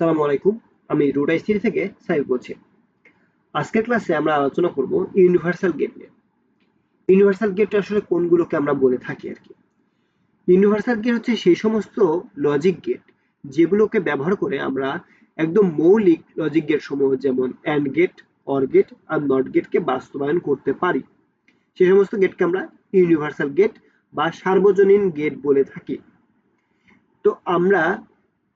আসসালামু আলাইকুম। আমি রুট আইসিটি থেকে সাইফ বলছি। আজকের ক্লাসে আমরা আলোচনা করব ইউনিভার্সাল গেট নিয়ে। ইউনিভার্সাল গেট আসলে কোনগুলোকে আমরা বলে থাকি আর কি। ইউনিভার্সাল গেট হচ্ছে সেই সমস্ত লজিক গেট যেগুলোকে ব্যবহার করে আমরা একদম মৌলিক লজিক গেট সমূহ যেমন অ্যান্ড গেট, অর গেট আর নট গেটকে বাস্তবায়ন করতে পারি। সেই সমস্ত গেটকে আমরা ইউনিভার্সাল গেট বা সার্বজনীন গেট বলে থাকি। তো আমরা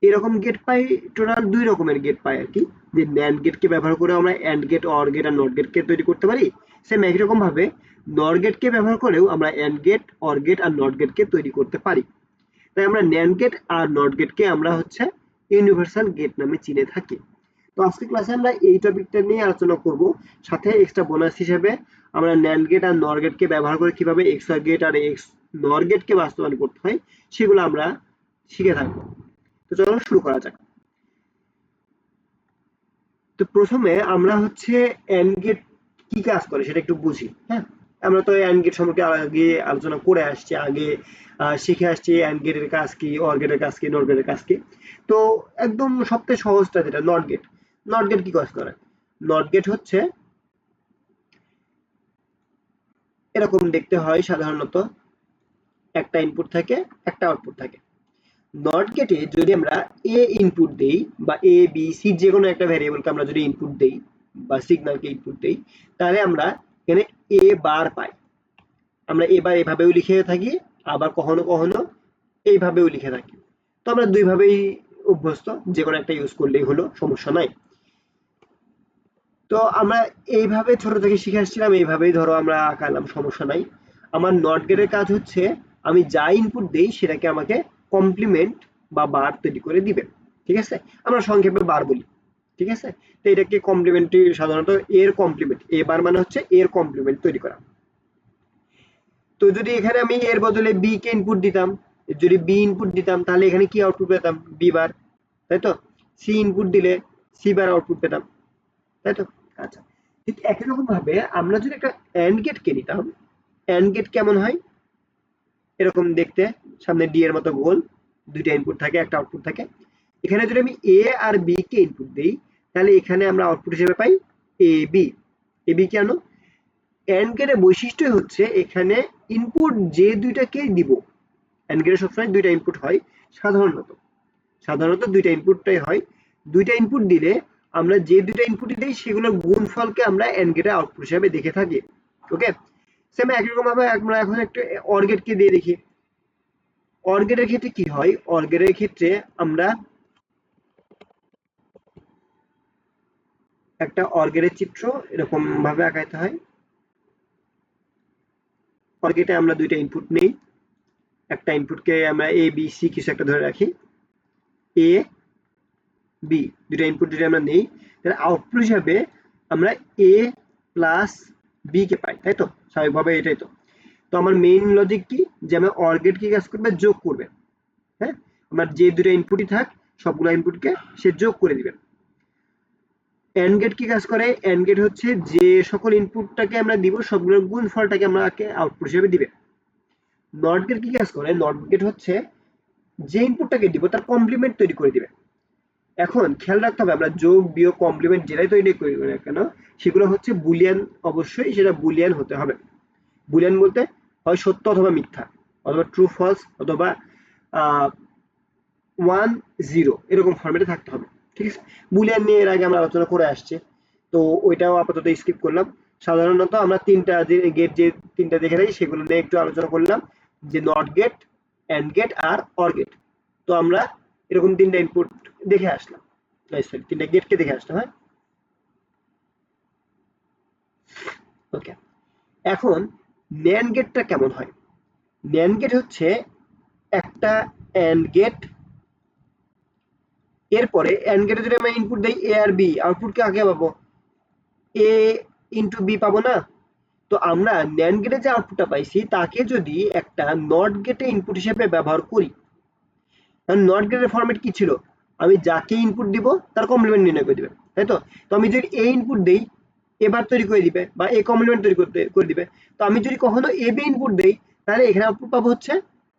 এরকম গেট পাই, টোটাল ২ রকমের গেট পাই আরকি। যে NAND গেটকে ব্যবহার করে আমরা AND গেট, OR গেট আর NOT গেটকে তৈরি করতে পারি। সেম একই রকম ভাবে NOR গেটকে ব্যবহার করেও আমরা AND গেট, OR গেট আর NOT গেটকে তৈরি করতে পারি। তাই আমরা NAND গেট আর NOT গেটকে আমরা হচ্ছে ইউনিভার্সাল গেট নামে চিনে থাকি। তো আজকের ক্লাসে আমরা এই টপিকটা নিয়ে আলোচনা করব। সাথে এক্সট্রা বোনাস হিসেবে আমরা NAND গেট আর NOR গেটকে ব্যবহার করে কিভাবে XOR গেট আর NOR গেটকে বাস্তবায়ন করতে হয় সেগুলো আমরা শিখে থাকবো। তো চলো শুরু করা যাক। তো প্রথমে আমরা হচ্ছে এন্ড গেট কি কাজ করে সেটা একটু বুঝি। হ্যাঁ, আমরা তো এন্ড গেট সম্পর্কে আগে আলোচনা করে আসছি, আগে শিখে আসছি এন্ড গেটের কাজ কি, অর গেটের কাজ কি, নট গেটের কাজ কি। তো একদম সবথেকে সহজটা যেটা নট গেট। নট গেট কি কাজ করে? নট গেট হচ্ছে এরকম দেখতে হয় সাধারণত। একটা ইনপুট থাকে, একটা আউটপুট থাকে। নট গেটে যদি আমরা এ ইনপুট দেই বা এ বি সি যে কোনো একটা ভ্যারিয়েবলকে আমরা যদি ইনপুট দেই বা সিগন্যালকে ইনপুট দেই, তাহলে আমরা এখানে এ বার পাই। আমরা এবার এভাবেও লিখে থাকি, আবার কখনো কখনো এইভাবেও লিখে থাকি। তো আমরা দুইভাবেই অভ্যস্ত, যে কোনো একটা ইউজ করলেই হলো, সমস্যা নাই। তো আমরা এইভাবে ছোট থেকে শিখে আসছিলাম, এইভাবেই ধরো আমরা আঁকালাম, সমস্যা নাই। আমার নট গেটের কাজ হচ্ছে আমি যা ইনপুট দেই সেটাকে আমাকে কমপ্লিমেন্ট বা বার তৈরি করে দিবে। ঠিক আছে, আমরা সংক্ষেপে বার বলি। ঠিক আছে, তো এটাকে কমপ্লিমেন্টরি, সাধারণত এর কমপ্লিমেন্ট, এ বার মানে হচ্ছে এর কমপ্লিমেন্ট তৈরি করা। তো যদি এখানে আমি এর বদলে বি কে ইনপুট দিতাম, যদি বি ইনপুট দিতাম তাহলে এখানে কি আউটপুট পেতাম? B bar. তাই তো? সি ইনপুট দিলে সি বার আউটপুট পেতাম। তাই তো? আচ্ছা, ঠিক একই রকম ভাবে আমরা যদি একটা এন্ড গেট কে নিতাম, এন্ড গেট কেমন হয়? এরকম দেখতে, সামনে ডি এর মতো গোল, দুইটা ইনপুট থাকে, একটা আউটপুট থাকে। এখানে যদি আমি এ আর বি কে ইনপুট দেই, তাহলে এখানে আমরা আউটপুট হিসেবে পাই এ বি। এ বি কেন? এন্ড গেটের বৈশিষ্ট্য হচ্ছে এখানে ইনপুট যে দুইটাকেই দিব, এন্ড গেটে সবসময় দুইটা ইনপুট হয় সাধারণত। সাধারণত দুইটা ইনপুটটাই হয়। দুইটা ইনপুট দিলে আমরা যে দুইটা ইনপুটই দিই সেগুলোর গুণফলকে আমরা এন্ড গেটের আউটপুট হিসেবে দেখে থাকি। ওকে, সেম একই রকম ভাবে আমরা এখন একটু অর গেটকে দিয়ে দেখি। অর গেটের ক্ষেত্রে কি হয়? অর গেটের ক্ষেত্রে আমরা একটা অর গেটের চিত্র এরকম ভাবে আঁকাইতে হয়। অর গেটে আমরা দুইটা ইনপুট নেই, একটা ইনপুটকে আমরা এ বি সি কিছু একটা ধরে রাখি, এ বি দুইটা ইনপুট যদি আমরা নেই, তাহলে আউটপুট হিসাবে আমরা এ প্লাস বি কে পাই। তাই তো? স্বাভাবিকভাবে এটাই তো। তো আমার মেইন লজিক কি, যে আমার অর গেট কি কাজ করবে? যোগ করবে। হ্যাঁ, আমার যে দুটো ইনপুটই থাক সবগুলো ইনপুটকে সে যোগ করে দিবে। এন্ড গেট কি কাজ করে? এন্ড গেট হচ্ছে যে সকল ইনপুটটাকে আমরা দিব সবগুলোর গুণফলটাকে আমাকে আউটপুট হিসেবে দিবে। নট গেট কি কাজ করে? নট গেট হচ্ছে যে ইনপুটটাকে দিব তার কমপ্লিমেন্ট তৈরি করে দিবে। এখন খেয়াল রাখতে হবে, আমরা যোগ বিয়োগ কমপ্লিমেন্ট যেটাই তৈরি করি না কেন সেগুলো হচ্ছে বুলিয়ান, অবশ্যই সেটা বুলিয়ান হতে হবে। বুলিয়ান বলতে হয় সত্য অথবা মিথ্যা, অথবা ট্রু ফলস, অথবা ওয়ান জিরো, এরকম ফরম্যাটে থাকতে হবে। ঠিক আছে, বুলিয়ান নিয়ে এর আগে আমরা আলোচনা করে আসছি, তো ওইটাও আপাতত স্কিপ করলাম। সাধারণত আমরা তিনটা যে গেট, যে তিনটা দেখে থাকি সেগুলো নিয়ে একটু আলোচনা করলাম, যে নট গেট, এন্ড গেট আর অর গেট। তো আমরা এরকম তিনটা ইনপুট দেখে আসলাম, সরি তিনটা গেটকে দেখে আসলাম। হ্যাঁ, ওকে। এখন ন্যান্ড গেটটা কেমন হয়? ন্যান্ড গেট হচ্ছে একটা এন্ড গেট, এরপরে এন্ড গেটে যদি আমরা ইনপুট দেই এ আর বি, আউটপুটকে আগে পাবো এ ইন্টু বি পাবো না? তো আমরা ন্যান্ড গেটে যে আউটপুটটা পাইছি তাকে যদি একটা নট গেটে ইনপুট হিসেবে ব্যবহার করি, কারণ নট গেটের ফরম্যাট কি ছিল? আমি যাকে ইনপুট দিব তার কমপ্লিমেন্ট নির্ণয় করে দিবে। তাই তো? তো আমি যদি এ ইনপুট দেই, এবার তৈরি করে দিবে বা এ কমপ্লিমেন্ট তৈরি করতে করে দিবে। তো আমি যদি কখনো এ বি ইনপুট দেই, তাহলে এখানে আউটপুট পাবো হচ্ছে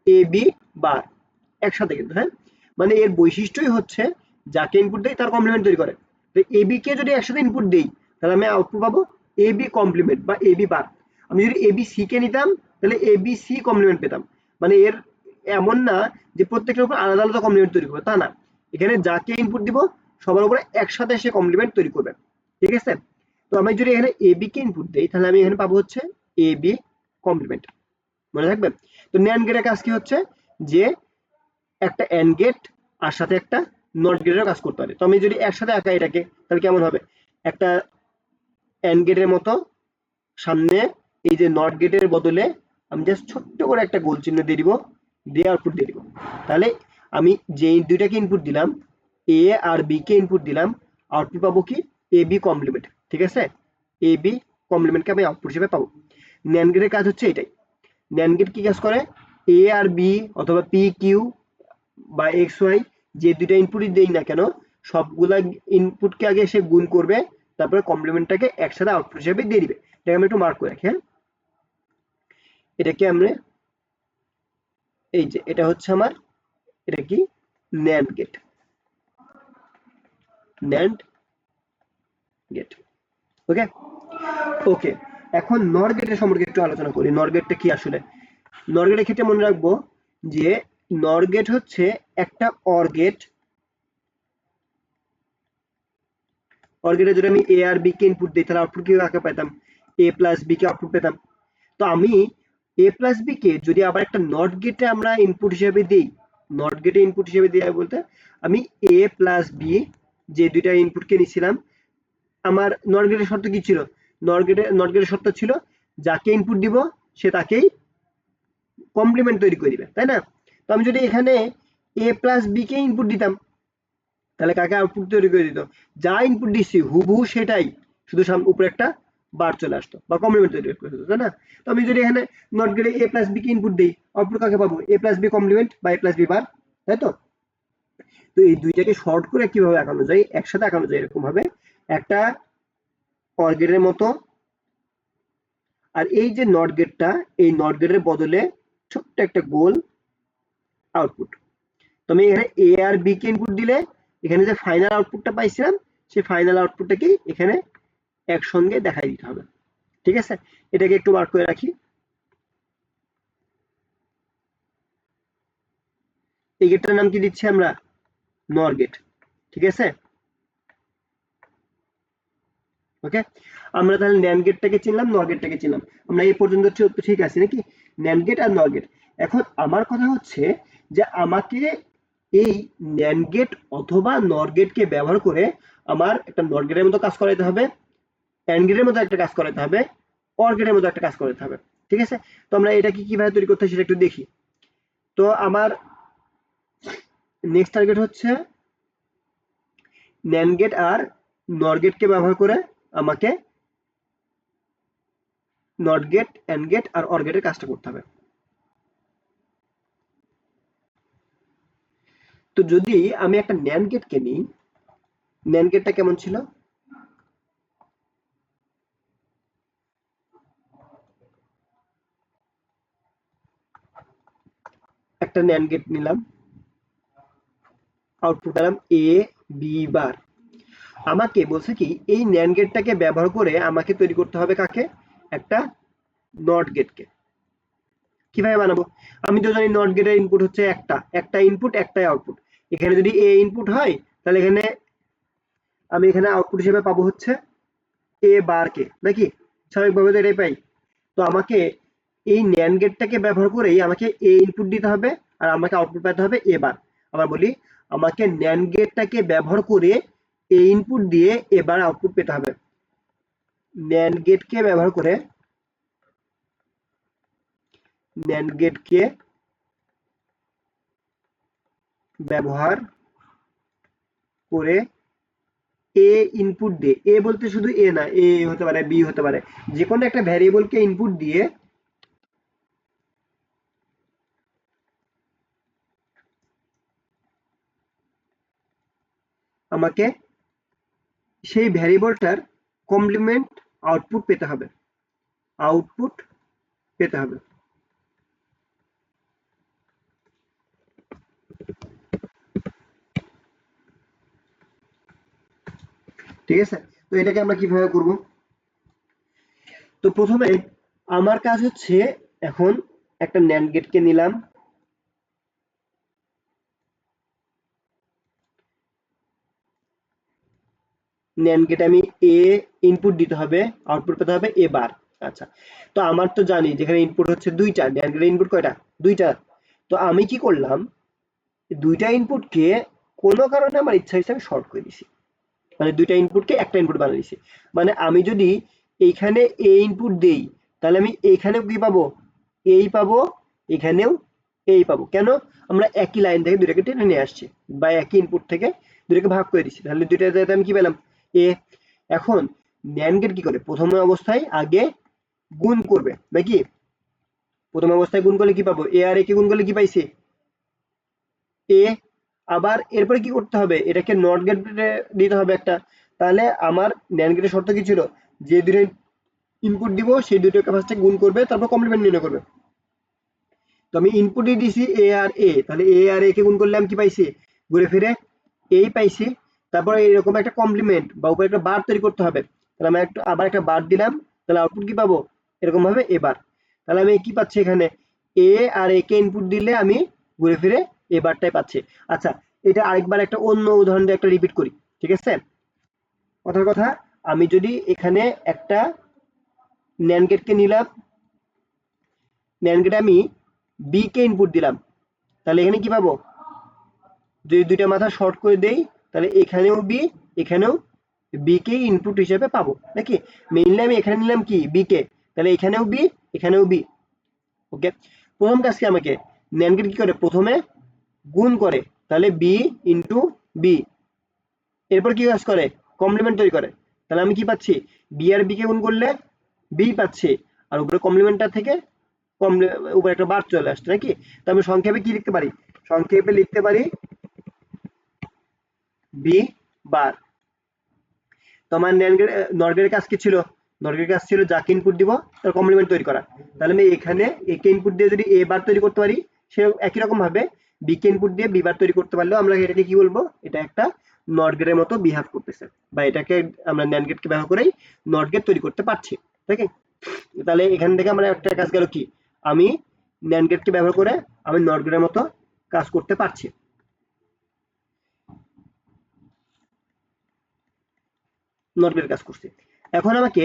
এ বি বার, একসাথে কিন্তু। হ্যাঁ, মানে এর বৈশিষ্ট্যই হচ্ছে যাকে ইনপুট দেই তার কমপ্লিমেন্ট তৈরি করে। তো এবি কে যদি একসাথে ইনপুট দেই তাহলে আমি আউটপুট পাবো এবি কমপ্লিমেন্ট বা এবি বার। আমি যদি এবি সি কে নিতাম তাহলে এবি সি কমপ্লিমেন্ট পেতাম। মানে এর এমন না যে প্রত্যেকটার উপর আলাদা আলাদা কমপ্লিমেন্ট তৈরি করবে, তা না। এখানে যাকে ইনপুট দিব সবার উপরে একসাথে সে কমপ্লিমেন্ট তৈরি করবে। ঠিক আছে? তো আমি যদি এখানে এবি কে ইনপুট দেই তাহলে আমি এখানে পাবো হচ্ছে এবি কমপ্লিমেন্ট। মনে থাকবে? তো ন্যান্ড গেটের কাজ কি হচ্ছে যে একটা এন্ড গেট আর সাথে একটা নট গেটেরও কাজ করতে পারে। তো আমি যদি একসাথে আঁকাই এটাকে তাহলে কেমন হবে? একটা এন্ড গেটের মতো সামনে এই যে নট গেটের বদলে আমি জাস্ট ছোট্ট করে একটা গোল চিহ্ন দিয়ে দিব, দিয়ে আউটপুট দিয়ে দিব। তাহলে আমি যেই দুইটাকে ইনপুট দিলাম, এ আর বি কে ইনপুট দিলাম, আউটপুট পাবো কি? A B complement. ঠিক আছে? এ বি কমপ্লিমেন্টকে আমি আউটপুট হিসেবে পাবো। ন্যান্ড গেটের কাজ হচ্ছে এটাই। ন্যান্ড গেট কি কাজ করে? এ আর বি অথবা পি কিউ বা এক্স ওয়াই যে দুইটা ইনপুটই দেই না কেন সবগুলা ইনপুটকে আগে সে গুণ করবে, তারপরে কমপ্লিমেন্টটাকে একসাথে আউটপুট হিসেবে দিয়ে দিবে। এটাকে আমি একটু মার্ক করে রাখি। হ্যাঁ, এটাকে আমরা এই যে এটা হচ্ছে আমার, এটা কি? NAND gate. NAND gate. Okay, okay. এখন নর গেটের সম্পর্কে একটু আলোচনা করি। নর গেটটা কি আসলে? নর গেটের ক্ষেত্রে মনে রাখবো যে নর গেট হচ্ছে একটা অর গেট। অর গেটে যদি আমি এ আর বি কে ইনপুট দিই তাহলে আউটপুট কি কাকে পেতাম? এ প্লাস বি কে আউটপুট পেতাম। তো আমি এ প্লাস বি কে যদি আবার একটা নট গেটে আমরা ইনপুট হিসেবে দিই, নট গেটে ইনপুট হিসেবে দেওয়া বলতে আমি এ প্লাস বি যে দুইটা ইনপুটকে নিছিলাম, আমার নট গেটের শর্ত কি ছিল? নট গেটের শর্ত ছিল যাকে ইনপুট দিব সে তাকেই কমপ্লিমেন্ট তৈরি করে দিবে, তাই না? তো আমি যদি এখানে এ প্লাস বি কে ইনপুট দিতাম তাহলে কাকে আউটপুট তৈরি করে দিত? যা ইনপুট দিচ্ছি হুবহু সেটাই, শুধু উপরে একটা বার চলে আসতো বা কমপ্লিমেন্ট তৈরি করে দিত, তাই না? তো আমি যদি এখানে নট গেটে এ প্লাস বি কে ইনপুট দিই, আউটপুট কাকে পাবো? এ প্লাস বি কমপ্লিমেন্ট বা এ প্লাস বি বার, তাই তো? তো এই দুইটাকে শর্ট করে কিভাবে আঁকানো যায়? একসাথে আঁকানো যায় এরকম ভাবে, একটা অর গেটের মতো, আর এই যে নট গেটটা, এই নট গেটের বদলে ছোট্ট একটা গোল আউটপুট। তো আমি এখানে এ আর বি কে ইনপুট দিলে এখানে যে ফাইনাল আউটপুটটা পাইছিলাম সেই ফাইনাল আউটপুটটাকেই এখানে একসঙ্গে দেখাই দিতে হবে। ঠিক আছে? এটাকে একটু মার্ক করে রাখি। এই গেটটার নাম কি দিচ্ছি আমরা? নর গেট। ঠিক আছে? ওকে, আমরা তাহলে ন্যান্ড গেটটাকে চিনলাম, নর গেটটাকে চিনলাম। আমরা এই পর্যন্ত ঠিক আছে নাকি? ন্যান্ড গেট আর নর গেট। এখন আমার কথা হচ্ছে যে আমাকে এই ন্যান্ড গেট অথবা নর গেটকে ব্যবহার করে আমার একটা নট গেটের মতো কাজ করাইতে হবে, অ্যান্ড গেটের মতো একটা কাজ করাইতে হবে, অর গেটের মতো একটা কাজ করাইতে হবে। ঠিক আছে? তো আমরা এটাকে কিভাবে তৈরি করতে হয় সেটা একটু দেখি। তো আমার নেক্সট টার্গেট হচ্ছে ন্যান্ড গেট আর নর গেটকে ব্যবহার করে আমাকে নট গেট, এন্ড গেট আর অর গেটের কাজটা করতে হবে। তো যদি আমি একটা ন্যান্ড গেটকে নিই, ন্যান্ড গেটটা কেমন ছিল? একটা ন্যান্ড গেট নিলাম, আউটপুট পেলাম এ বি বার। আমাকে বলছে কি এই ন্যান্ড গেটটাকে ব্যবহার করে আমাকে তৈরি করতে হবে কাকে? একটা নট গেটকে। কিভাবে বানাবো? আমি তো জানি নট গেটের ইনপুট হচ্ছে একটা, একটা ইনপুট একটাই আউটপুট। এখানে যদি এ ইনপুট হয় তাহলে এখানে আমি এখানে আউটপুট হিসেবে পাবো হচ্ছে এ বার কে, নাকি? স্বাভাবিকভাবে তো এটাই পাই। তো আমাকে এই ন্যান্ড গেটটাকে ব্যবহার করেই আমাকে এ ইনপুট দিতে হবে আর আমাকে আউটপুট পেতে হবে এ বার। আবার বলি, আমাকে ন্যান্ড গেটটাকে ব্যবহার করে এ ইনপুট দিয়ে এবার আউটপুট পেতে হবে। ন্যান্ড গেটকে ব্যবহার করে, ন্যান্ড গেটকে ব্যবহার করে এ ইনপুট দিয়ে, এ বলতে শুধু এ না, এ হতে পারে, বি হতে পারে, যে কোনো একটা ভ্যারিয়েবলকে ইনপুট দিয়ে আমাকে সেই ভ্যারিয়েবলটার কমপ্লিমেন্ট আউটপুট পেতে হবে, আউটপুট পেতে হবে। ঠিক আছে? তো এটাকে আমরা কিভাবে করব? তো প্রথমে আমার কাজ হচ্ছে এখন একটা ন্যান্ড গেটকে নিলাম, ন্যান্ড গেটে আমি এ ইনপুট দিতে হবে, আউটপুট পেতে হবে এ বার। আচ্ছা, তো আমার তো জানি যেখানে ইনপুট হচ্ছে দুইটা, ন্যান্ড গেটের ইনপুট কয়টা? দুইটা। তো আমি কি করলাম, দুইটা ইনপুটকে কোনো কারণে আমার ইচ্ছা হিসাবে শর্ট করে দিছি, মানে দুইটা ইনপুটকে একটা ইনপুট বানিয়ে দিছি। মানে আমি যদি এইখানে এ ইনপুট দেই, তাহলে আমি এইখানেও কি পাবো? এই পাবো, এখানেও এই পাবো। কেন? আমরা একই লাইন থেকে দুইটাকে টেনে নিয়ে আসছি, বা একই ইনপুট থেকে দুইটাকে ভাগ করে দিচ্ছি, তাহলে দুইটাতে আমি কি পেলাম? এ। এখন ন্যান্ড গেট কি করে? প্রথম অবস্থায় আগে গুণ করবে নাকি? প্রথম অবস্থায় গুণ করলে কি পাবো? এ আর এ কে গুণ করলে কি পাইছি? এ। আবার এরপরে কি করতে হবে? এটাকে নট গেটে দিতে হবে একটা। তাহলে আমার ন্যান্ড গেটের শর্ত কি ছিল? যে দুটো ইনপুট দিব সেই দুটোকে ফার্স্টে গুণ করবে, তারপর কমপ্লিমেন্ট নির্ণয় করবে। তো আমি ইনপুটে দিছি এ আর এ, তাহলে এ আর এ কে গুণ করলে আমি কি পাইছি? ঘুরে ফিরে এই পাইছি। তারপরে এরকম একটা কমপ্লিমেন্ট বা উপরে একটা বার তৈরি করতে হবে। তাহলে আমি একটা আবার একটা বার দিলাম, তাহলে আউটপুট কি পাবো? এরকম ভাবে এবার। তাহলে আমি কি পাচ্ছি এখানে? এ আর এ কে ইনপুট দিলে আমি ঘুরে ফিরে এ বারটাই পাচ্ছি। আচ্ছা, এটা আরেকবার একটা অন্য উদাহরণ দিয়ে একটা রিপিট করি, ঠিক আছে? কথার কথা, আমি যদি এখানে একটা ন্যান্ড গেটকে নিলাম, ন্যান্ড গেটে আমি বি কে ইনপুট দিলাম, তাহলে এখানে কি পাবো? যদি দুইটা মাথা শর্ট করে দেই, তাহলে এখানেও বি, এখানেও বি কে ইনপুট হিসেবে পাবো নাকি? মেইনলি আমি এখানে নিলাম কি? বি কে, তাহলে এখানেও বি, এখানেও বি। ওকে, প্রথম কাজ কি? আমাকে ন্যান্ড গেট কি করে? প্রথমে গুণ করে, তাহলে বি ইন্টু বি। এরপর কি কাজ করে? কমপ্লিমেন্ট তৈরি করে। তাহলে আমি কি পাচ্ছি? বি আর বি কে গুণ করলে বি পাচ্ছি, আর উপরে কমপ্লিমেন্টটা থেকে উপরে একটা বার চলে আসছে নাকি? তো আমি সংক্ষেপে কি লিখতে পারি? সংক্ষেপে লিখতে পারি বি বার। তো আমার নট গেটের কাজ কি ছিল? নট গেটের কাজ ছিল যাকে ইনপুট দিব তার কমপ্লিমেন্ট তৈরি করা। তাহলে আমি এখানে এ কে ইনপুট দিয়ে যদি এ বার তৈরি করতে পারি, সে একই রকম ভাবে বি কে ইনপুট দিয়ে বি বার তৈরি করতে পারলেও আমরা এটাকে কি বলবো? এটা একটা নট গেটের মতো বিহেভ করতেছে, বা এটাকে আমরা ন্যান্ড গেটকে ব্যবহার করেই নট গেট তৈরি করতে পারছি। ঠিক আছে? তাহলে এখান থেকে আমরা একটা কাজ গেল কি? আমি ন্যান্ড গেটকে ব্যবহার করে আমি নট গেটের মতো কাজ করতে পারছি। নট গেটের কাজ করছি। এখন আমাকে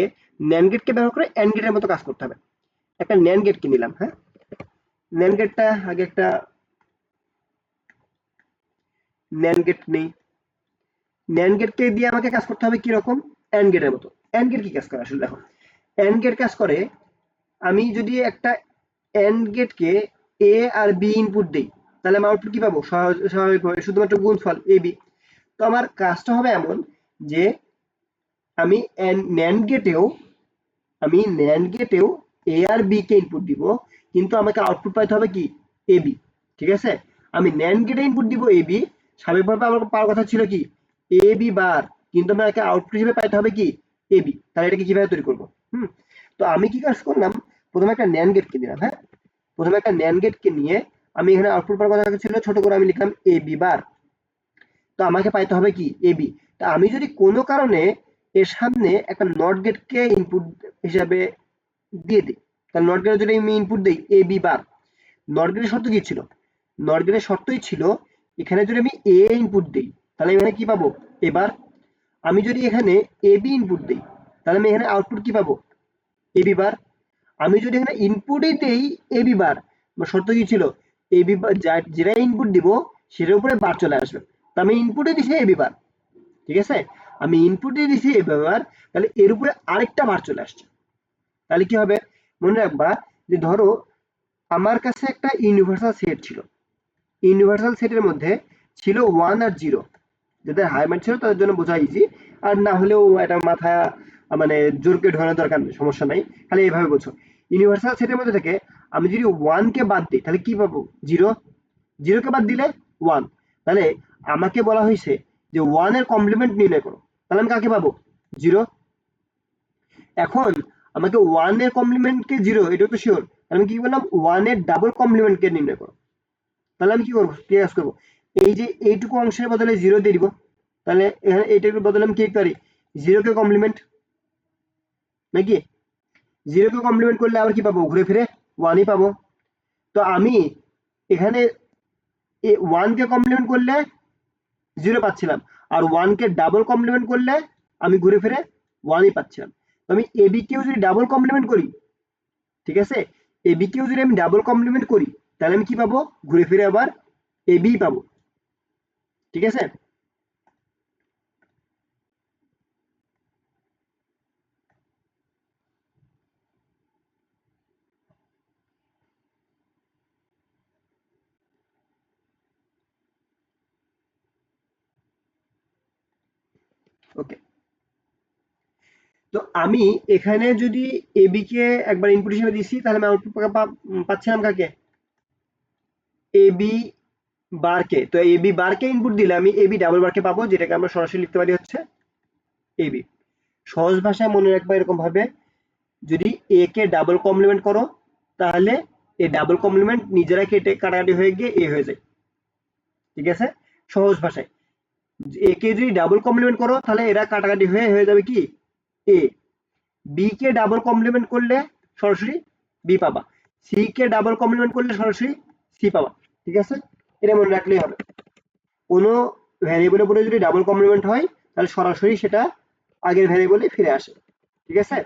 ন্যান্ড গেটকে ব্যবহার করে এন্ড গেটের মতো কাজ করতে হবে। একটা ন্যান্ড গেট নিলাম, হ্যাঁ? ন্যান্ড গেটটা আগে একটা ন্যান্ড গেট নেই। ন্যান্ড গেটকে দিয়ে আমাকে কাজ করতে হবে কিরকম? এন্ড গেটের মতো। এন্ড গেট কি কাজ করে আসলে? দেখো, এন্ড গেট কাজ করে, আমি যদি একটা এন্ড গেটকে এ আর বি ইনপুট দিই, তাহলে আমি আউটপুট কি পাবো? স্বাভাবিকভাবে শুধুমাত্র গুণফল এ বি। তো আমার কাজটা হবে এমন যে আমি ন্যান্ড গেটেও এ আর বি কে ইনপুট দিব, কিন্তু আমাকে আউটপুট পাইতে হবে কি? A B. ঠিক আছে? আমি ন্যান্ড গেটে ইনপুট দিব এ বি, স্বাভাবিকভাবে আমার পাওয়ার কথা ছিল কি? এ বি বার, কিন্তু আমাকে আউটপুট হিসেবে পাইতে হবে কি? A B. তাহলে এটাকে কিভাবে তৈরি করবো? তো আমি কি কাজ করলাম? প্রথমে একটা ন্যান্ড গেটকে নিলাম, হ্যাঁ? প্রথমে একটা ন্যান্ড গেটকে নিয়ে আমি এখানে আউটপুট পাওয়ার কথা ছিল ছোট করে আমি লিখলাম এ বি বার। তো আমাকে পাইতে হবে কি? A B. তা আমি যদি কোনো কারণে এর সামনে একটা নট গেটকে ইনপুট হিসাবে দিয়ে দিই, তাহলে নট গেটে যদি আমি ইনপুট দিই এ বি বার, নট গেটের শর্ত কি ছিল? নট গেটের শর্তই ছিল এখানে যদি আমি এ ইনপুট দিই, তাহলে এখানে কি পাবো? এবার আমি যদি এখানে এ বি ইনপুট দিই, তাহলে আমি এখানে আউটপুট কি পাবো? এ বি বার। আমি যদি এখানে ইনপুটই দেই এ বি বার, শর্ত কি ছিল? এ বি বার, যেটা ইনপুট দিব সেটার উপরে বার চলে আসবে। তো আমি ইনপুটে দিছি এ বি বার, ঠিক আছে? আমি ইনপুটে দিছি এ বি বার, তাহলে এর উপরে আরেকটা বার চলে আসছে। তাহলে কি হবে? মনে রাখবা যে ধরো আমার কাছে একটা ইউনিভার্সাল সেট ছিল। ইউনিভার্সাল সেটের মধ্যে ছিল 1 আর 0। যাদের হায়ার মাইন্ড ছিল তাদের জন্য বোঝা ইজি, আর না হলেও এটা মাথা মানে জোর করে ঢোকানোর দরকার নেই, সমস্যা নাই, খালি এইভাবে বোঝো। ইউনিভার্সাল সেটের মধ্যে থেকে আমি যদি 1 কে বাদ দিই, তাহলে কি পাবো? 0। 0 কে বাদ দিলে 1। তাহলে আমাকে বলা হয়েছে যে 1 এর কমপ্লিমেন্ট নির্ণয় করো। তাহলে আমি কাকে পাবো? 0। এখন আমাকে 1 এর কমপ্লিমেন্টকে 0, এটা তো শিওর। আমি কি বললাম? 1 এর ডাবল কমপ্লিমেন্টকে নির্ণয় করো। তাহলে আমি কি করবো? কি কাজ করবো? এই যে এইটুকু অংশের বদলে 0 দিয়ে দিব। তাহলে এখানে এইটার বদলে আমি কি লিখতে পারি? 0 কে কমপ্লিমেন্ট নাকি? 0 কে কমপ্লিমেন্ট করলে আবার কি পাবো? ঘুরে ফিরে 1 ই পাবো। তো আমি এখানে 1 কে কমপ্লিমেন্ট করলে 0 পাচ্ছিলাম, আর 1 কে ডাবল কমপ্লিমেন্ট করলে আমি ঘুরে ফিরে 1 ই পাচ্ছিলাম। তো আমি এবি কেও যদি ডাবল কমপ্লিমেন্ট করি, ঠিক আছে, এবি কেও যদি আমি ডাবল কমপ্লিমেন্ট করি, তাহলে আমি কি পাবো? ঘুরে ফিরে আবার এবি পাবো। ঠিক আছে? ওকে, তো আমি এখানে যদি এবি কে একবার ইনপুট হিসেবে দিছি, তাহলে আমি আউটপুট পাচ্ছিলাম কাকে? এবি বারকে। তো এবি বারকে ইনপুট দিলে আমি এবি ডাবল বারকে পাবো, যেটাকে আমরা সরাসরি লিখতে পারি হচ্ছে এবি। সহজ ভাষায় মনে রাখবা এরকম ভাবে, যদি এ কে ডাবল কমপ্লিমেন্ট করো, তাহলে এই ডাবল কমপ্লিমেন্ট নিজেরা কেটে কাটাকাটি হয়ে গিয়ে এ হয়ে যায়। ঠিক আছে? সহজ ভাষায় এ কে যদি ডাবল কমপ্লিমেন্ট করো, তাহলে এরা কাটাকাটি হয়ে হয়ে যাবে কি এ। বি কে ডাবল কমপ্লিমেন্ট করলে সরাসরি বি পাবা। সি কে ডাবল কমপ্লিমেন্ট করলে সরাসরি সি পাবা। ঠিক আছে? এটা মনে রাখলেই হবে। কোনো ভ্যারিয়েবলের উপরে যদি ডাবল কমপ্লিমেন্ট হয়, তাহলে সরাসরি সেটা আগের ভ্যারিয়েবলে ফিরে আসে। ঠিক আছে?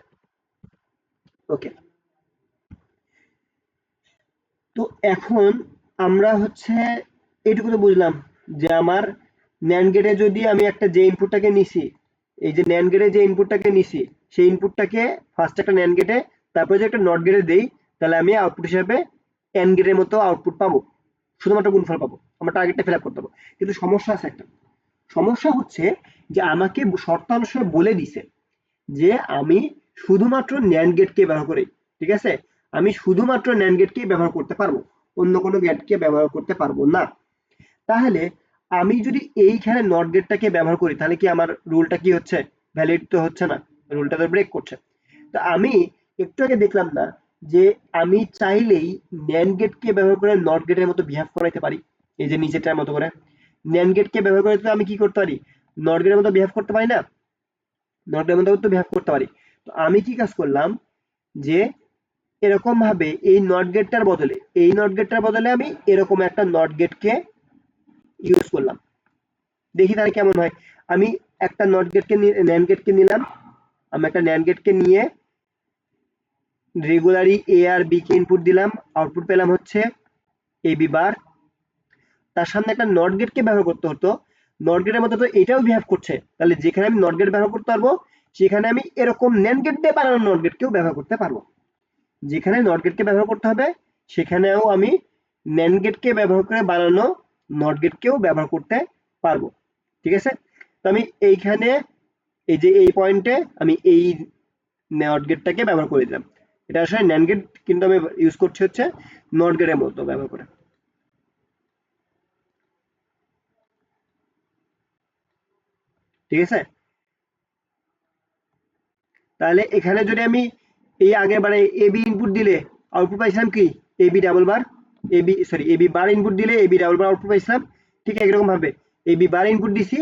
ওকে, তো এখন আমরা হচ্ছে এইটুকু তো বুঝলাম যে আমার ন্যান্ড গেটে যদি আমি একটা যে ইনপুটটাকে নিছি, এই যে ন্যান্ড গেটে যে ইনপুটটাকে নিছি, সেই ইনপুটটাকে ফার্স্ট একটা ন্যান্ড গেটে, তারপরে যে একটা নট গেটে দেই, তাহলে আমি আউটপুট হিসাবে এন্ড গেটের মতো আউটপুট পাবো, শুধুমাত্র গুণফল পাবো, আমার টার্গেটটা ফিল আপ করতে পারবো। কিন্তু সমস্যা আছে একটা। সমস্যা হচ্ছে যে আমাকে শর্তানুসারে বলে দিছে যে আমি শুধুমাত্র ন্যান্ড গেটকে ব্যবহার করি। ঠিক আছে? আমি শুধুমাত্র ন্যান্ড গেটকেই ব্যবহার করতে পারবো, অন্য কোনো গেটকে ব্যবহার করতে পারবো না। তাহলে আমি যদি এইখানে নট গেটটাকে ব্যবহার করি, তাহলে কি আমার রুলটা কি হচ্ছে? ভ্যালিড তো হচ্ছে না, রুলটা তো ব্রেক করছে। তো আমি একটু আগে দেখলাম না যে আমি চাইলেই ন্যান্ড গেটকে ব্যবহার করে নট গেটের মতো বিহেভ করাইতে পারি, এই যে নিচেরটার মতো করে। ন্যান্ড গেটকে ব্যবহার করে তো আমি কি করতে পারি? নট গেটের মতো বিহেভ করতে পারি না? নটের মধ্যেও তো বিহেভ করতে পারি। তো আমি কি কাজ করলাম যে এরকম ভাবে এই নট গেটটার বদলে, এই নট গেটটার বদলে আমি এরকম একটা নট গেটকে ইউজ করলাম। দেখি তাহলে কেমন হয়। আমি একটা নট গেটকে ন্যান্ড গেটকে নিলাম, আমি একটা ন্যান্ড গেটকে নিয়ে রেগুলারই এ আর বি কে ইনপুট দিলাম, আউটপুট পেলাম হচ্ছে এবি বার। তার সামনে একটা নট গেটকে ব্যবহার করতে হতো, নট গেটের মধ্যে তো এটাও বিহেভ করছে, তাহলে যেখানে আমি নট গেট ব্যবহার করতে পারবো, সেখানে আমি এরকম ন্যান্ড গেট দিয়ে বানানো নট গেটকেও ব্যবহার করতে পারবো। যেখানে নট গেটকে ব্যবহার করতে হবে, সেখানেও আমি ন্যান্ড গেটকে ব্যবহার করে বানানো নট গেটকেও ব্যবহার করতে পারবো। ঠিক আছে? তো আমি এইখানে এই যে এই পয়েন্টে আমি এই নট গেটটাকে ব্যবহার করে দিলাম। এটা আসলে ন্যান্ড গেট, কিন্তু আমি ইউজ করছি হচ্ছে নট গেটের মতো ব্যবহার করে। ঠিক আছে? তাহলে এখানে যদি আমি এই আগের বারে এবি ইনপুট দিলে আউটপুট পাইছিলাম কি? এবি ডাবল বার, এবি বার ইনপুট দিলে এবি ডাবল বার আউটপুট পাইছিলাম। ঠিক একরকম ভাবে এবি বার ইনপুট দিছি,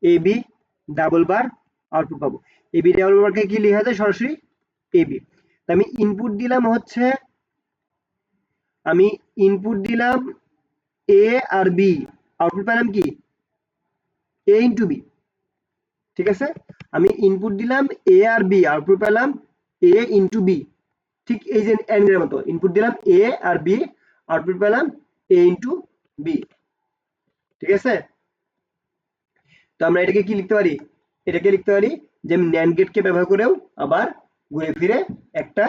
এবি ডাবল বার আউটপুট পাবো। এবি ডাবল বারকে কি লেখা যায়? সরাসরি এবি। আমি ইনপুট দিলাম হচ্ছে, আমি ইনপুট দিলাম এ আর বি, আউটপুট পেলাম কি? এ ইন্টু বি। ঠিক আছে? আমি ইনপুট দিলাম এ আর বি, আউটপুট পেলাম এ ইন্টু বি। ঠিক এই যে এন্ড এর মতো ইনপুট দিলাম এ আর বি, আউটপুট পেলাম এ ইন্টু বি। ঠিক আছে? তো আমরা এটাকে কি লিখতে পারি? এটাকে লিখতে পারি যে আমি ন্যান্ড গেটকে ব্যবহার করেও আবার ঘুরে ফিরে একটা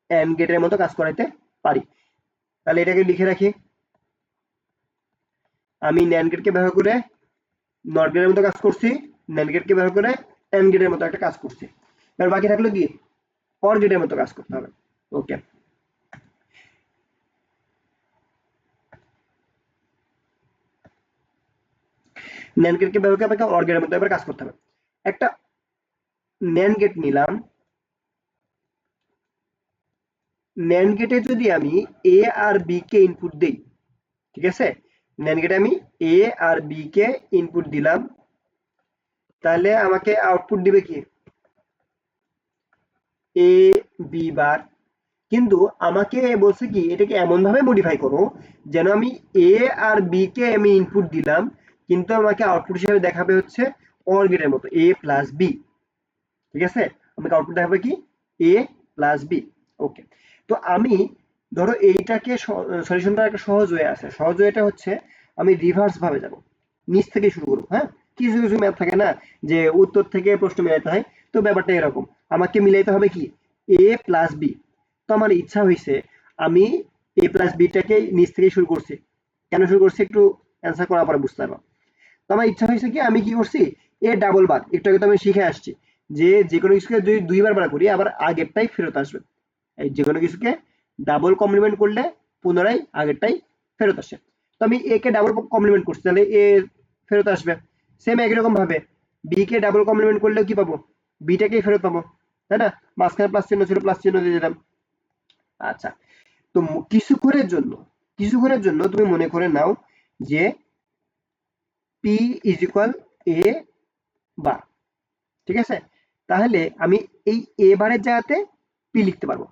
এন্ড গেটের মতো কাজ করাইতে পারি। তাহলে এটাকে লিখে রাখি, আমি ন্যান্ড গেটকে ব্যবহার করে নট গেটের মতো কাজ করছি, ন্যান্ড গেটকে ব্যবহার করে এন্ড গেটের মতো একটা কাজ করছি। এবার বাকি থাকলো কি? অর গেটের মতো কাজ করতে হবে। ওকে, ন্যান্ড গেটকে ব্যবহার করে আমাকে অর গেটের মতো এবার কাজ করতে হবে। একটা ন্যান্ড গেট নিলাম, ন্যান্ড গেটে যদি আমি এ আর বি কে ইনপুট দেই, ঠিক আছে, ন্যান্ড গেটে আমি এ আর বি কে ইনপুট দিলাম, তাহলে আমাকে আউটপুট দিবে কি এ বি বার। কিন্তু আমাকে বলছে কি এটাকে এমন ভাবে মডিফাই করো যেন আমি এ আর বি কে আমি ইনপুট দিলাম, কিন্তু আমাকে আউটপুট হিসেবে দেখাবে হচ্ছে অর গেটের মতো এ প্লাস বি। ঠিক আছে, আমাকে আউটপুট দেখাবে কি এ প্লাস বি। ওকে, তো আমি ধরো এইটাকে সলিউশনটা একটা সহজ হয়ে আছে, সহজ ওয়েটা হচ্ছে আমি রিভার্স ভাবে যাব, নিচ থেকে শুরু করবো। হ্যাঁ, কিছু কিছু ম্যাথ থাকে না যে উত্তর থেকে প্রশ্ন মিলাইতে হয়, তো ব্যাপারটা এরকম আমাকে মিলাইতে হবে কি এ প্লাস বি। তো আমার ইচ্ছা হয়েছে আমি এ প্লাস বিটাকে নিচ থেকে শুরু করছি। কেন শুরু করছি একটু অ্যান্সার করার পরে বুঝতে পারবো। তো আমার ইচ্ছা হয়েছে কি আমি কি করছি এ ডাবল বার, একটু আগে তো আমি শিখে আসছি যে যে কোনো কিছুকে যদি দুইবার বার করি আবার আগেরটাই ফেরত আসবে। এই যে কোনো কিছুকে ডাবল কমপ্লিমেন্ট করলে পুনরায় আগেরটাই ফেরত আসে। তো আমি এ কে ডাবল কমপ্লিমেন্ট করছি, তাহলে এ ফেরত আসবে। সেম একই রকম ভাবে বি কে ডাবল কমপ্লিমেন্ট করলেও কি পাবো বিটাকেই ফেরত পাবো, তাই না? মাঝখানে প্লাস চিহ্ন ছিল, প্লাস চিহ্ন দিয়ে দিলাম। আচ্ছা, তো কিছুক্ষণের জন্য তুমি মনে করে নাও যে পি ইজ ইকুয়াল এ বার। ঠিক আছে, তাহলে আমি এই এ বারের জায়গাতে পি লিখতে পারবো।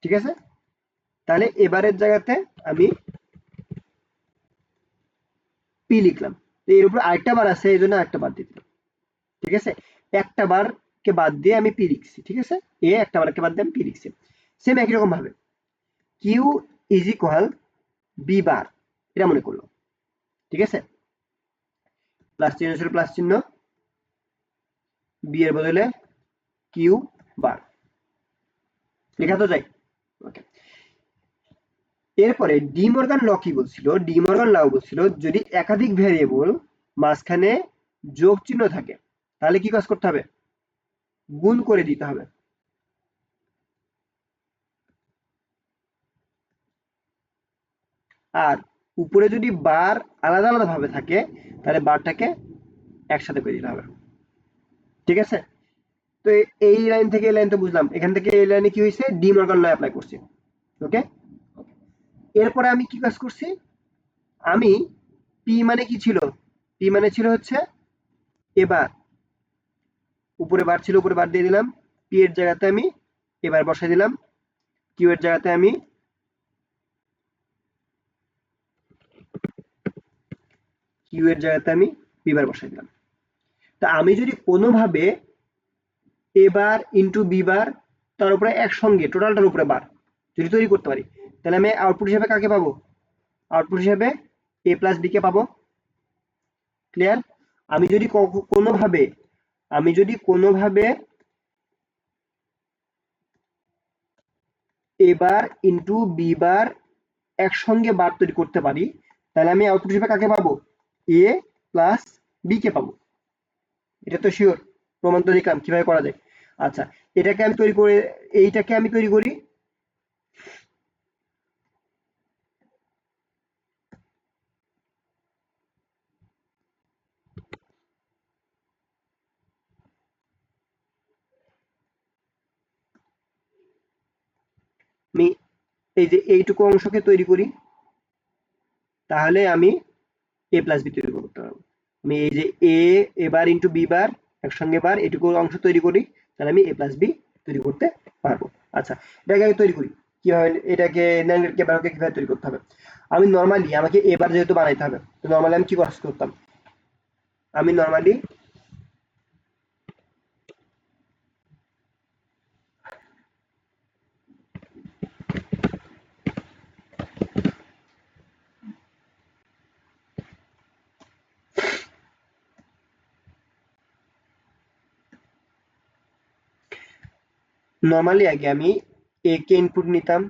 ঠিক আছে, তাহলে এবারের জায়গাতে আমি পি লিখলাম। তো এর উপর আরেকটা বার আছে এই জন্য আরেকটা বার দিয়ে দিলাম। ঠিক আছে, একটা বার কে বাদ দিয়ে আমি পি লিখছি। ঠিক আছে, এ একটা বারকে বাদ দিয়ে আমি পি লিখছি। সেম একই রকম ভাবে Q is equal B bar, এটা মনে করলো। ঠিক আছে, প্লাস চিহ্ন ছিল প্লাস চিহ্ন, বি এর বদলে কিউ বার লেখা তো যায়। ওকে, এরপরে ডি মর্গান ল কি বলছিল, ডি মর্গান ল বলছিল যদি একাধিক ভ্যারিয়েবল মাঝখানে যোগ চিহ্ন থাকে তাহলে কি কাজ করতে হবে গুণ করে দিতে হবে। আর উপরে যদি বার আলাদা আলাদা ভাবে থাকে তাহলে বারটাকে একসাথে করে দিতে হবে। ঠিক আছে, তো এই লাইন থেকে এই লাইন তো বুঝলাম, এখান থেকে এই লাইনে কি হয়েছে ডি মর্গান ল অ্যাপ্লাই করছি। ওকে, এরপরে আমি কি কাজ করছি, আমি পি মানে কি ছিল, পি মানে ছিল হচ্ছে এবার, উপরে বার ছিল উপরে বার দিয়ে দিলাম, পি এর জায়গাতে আমি এবার বসাই দিলাম, কিউ এর জায়গাতে আমি কিউ এর জায়গাতে আমি বি বার বসাই দিলাম। তা আমি যদি কোনোভাবে এ বার ইন্টু বি বার তার উপরে একসঙ্গে টোটালটার উপরে বার যদি তৈরি করতে পারি তাহলে আমি আউটপুট হিসেবে কাকে পাবো, আউটপুট হিসেবে এ প্লাস বি কে পাবো। ক্লিয়ার? আমি যদি কোনোভাবে আমি যদি কোনোভাবে এ বার ইন্টু বি বার একসঙ্গে বার তৈরি করতে পারি তাহলে আমি আউটপুট হিসেবে কাকে পাবো এ প্লাস বি কে পাবো। এটা তো শিওর, প্রমাণ তো দেখলাম কিভাবে করা যায়। আচ্ছা, এটাকে আমি তৈরি করে এইটাকে আমি তৈরি করি। আমি এই যে এইটুকু অংশকে তৈরি করি তাহলে আমি এ প্লাস বি তৈরি করতে পারবো। আমি এই যে এ এবার ইন্টু বি বার একসঙ্গে বার এটুকু অংশ তৈরি করি তাহলে আমি এ প্লাস বি তৈরি করতে পারবো। আচ্ছা, এটাকে আগে তৈরি করি কিভাবে, এটাকে ন্যান্ড কে বারোকে কিভাবে তৈরি করতে হবে। আমি নর্মালি আমাকে এবার যেহেতু বানাইতে হবে তো নর্মালি আমি কি কাজ করতাম, আমি নর্মালি নর্মালি আগে আমি এ কে ইনপুট নিতাম,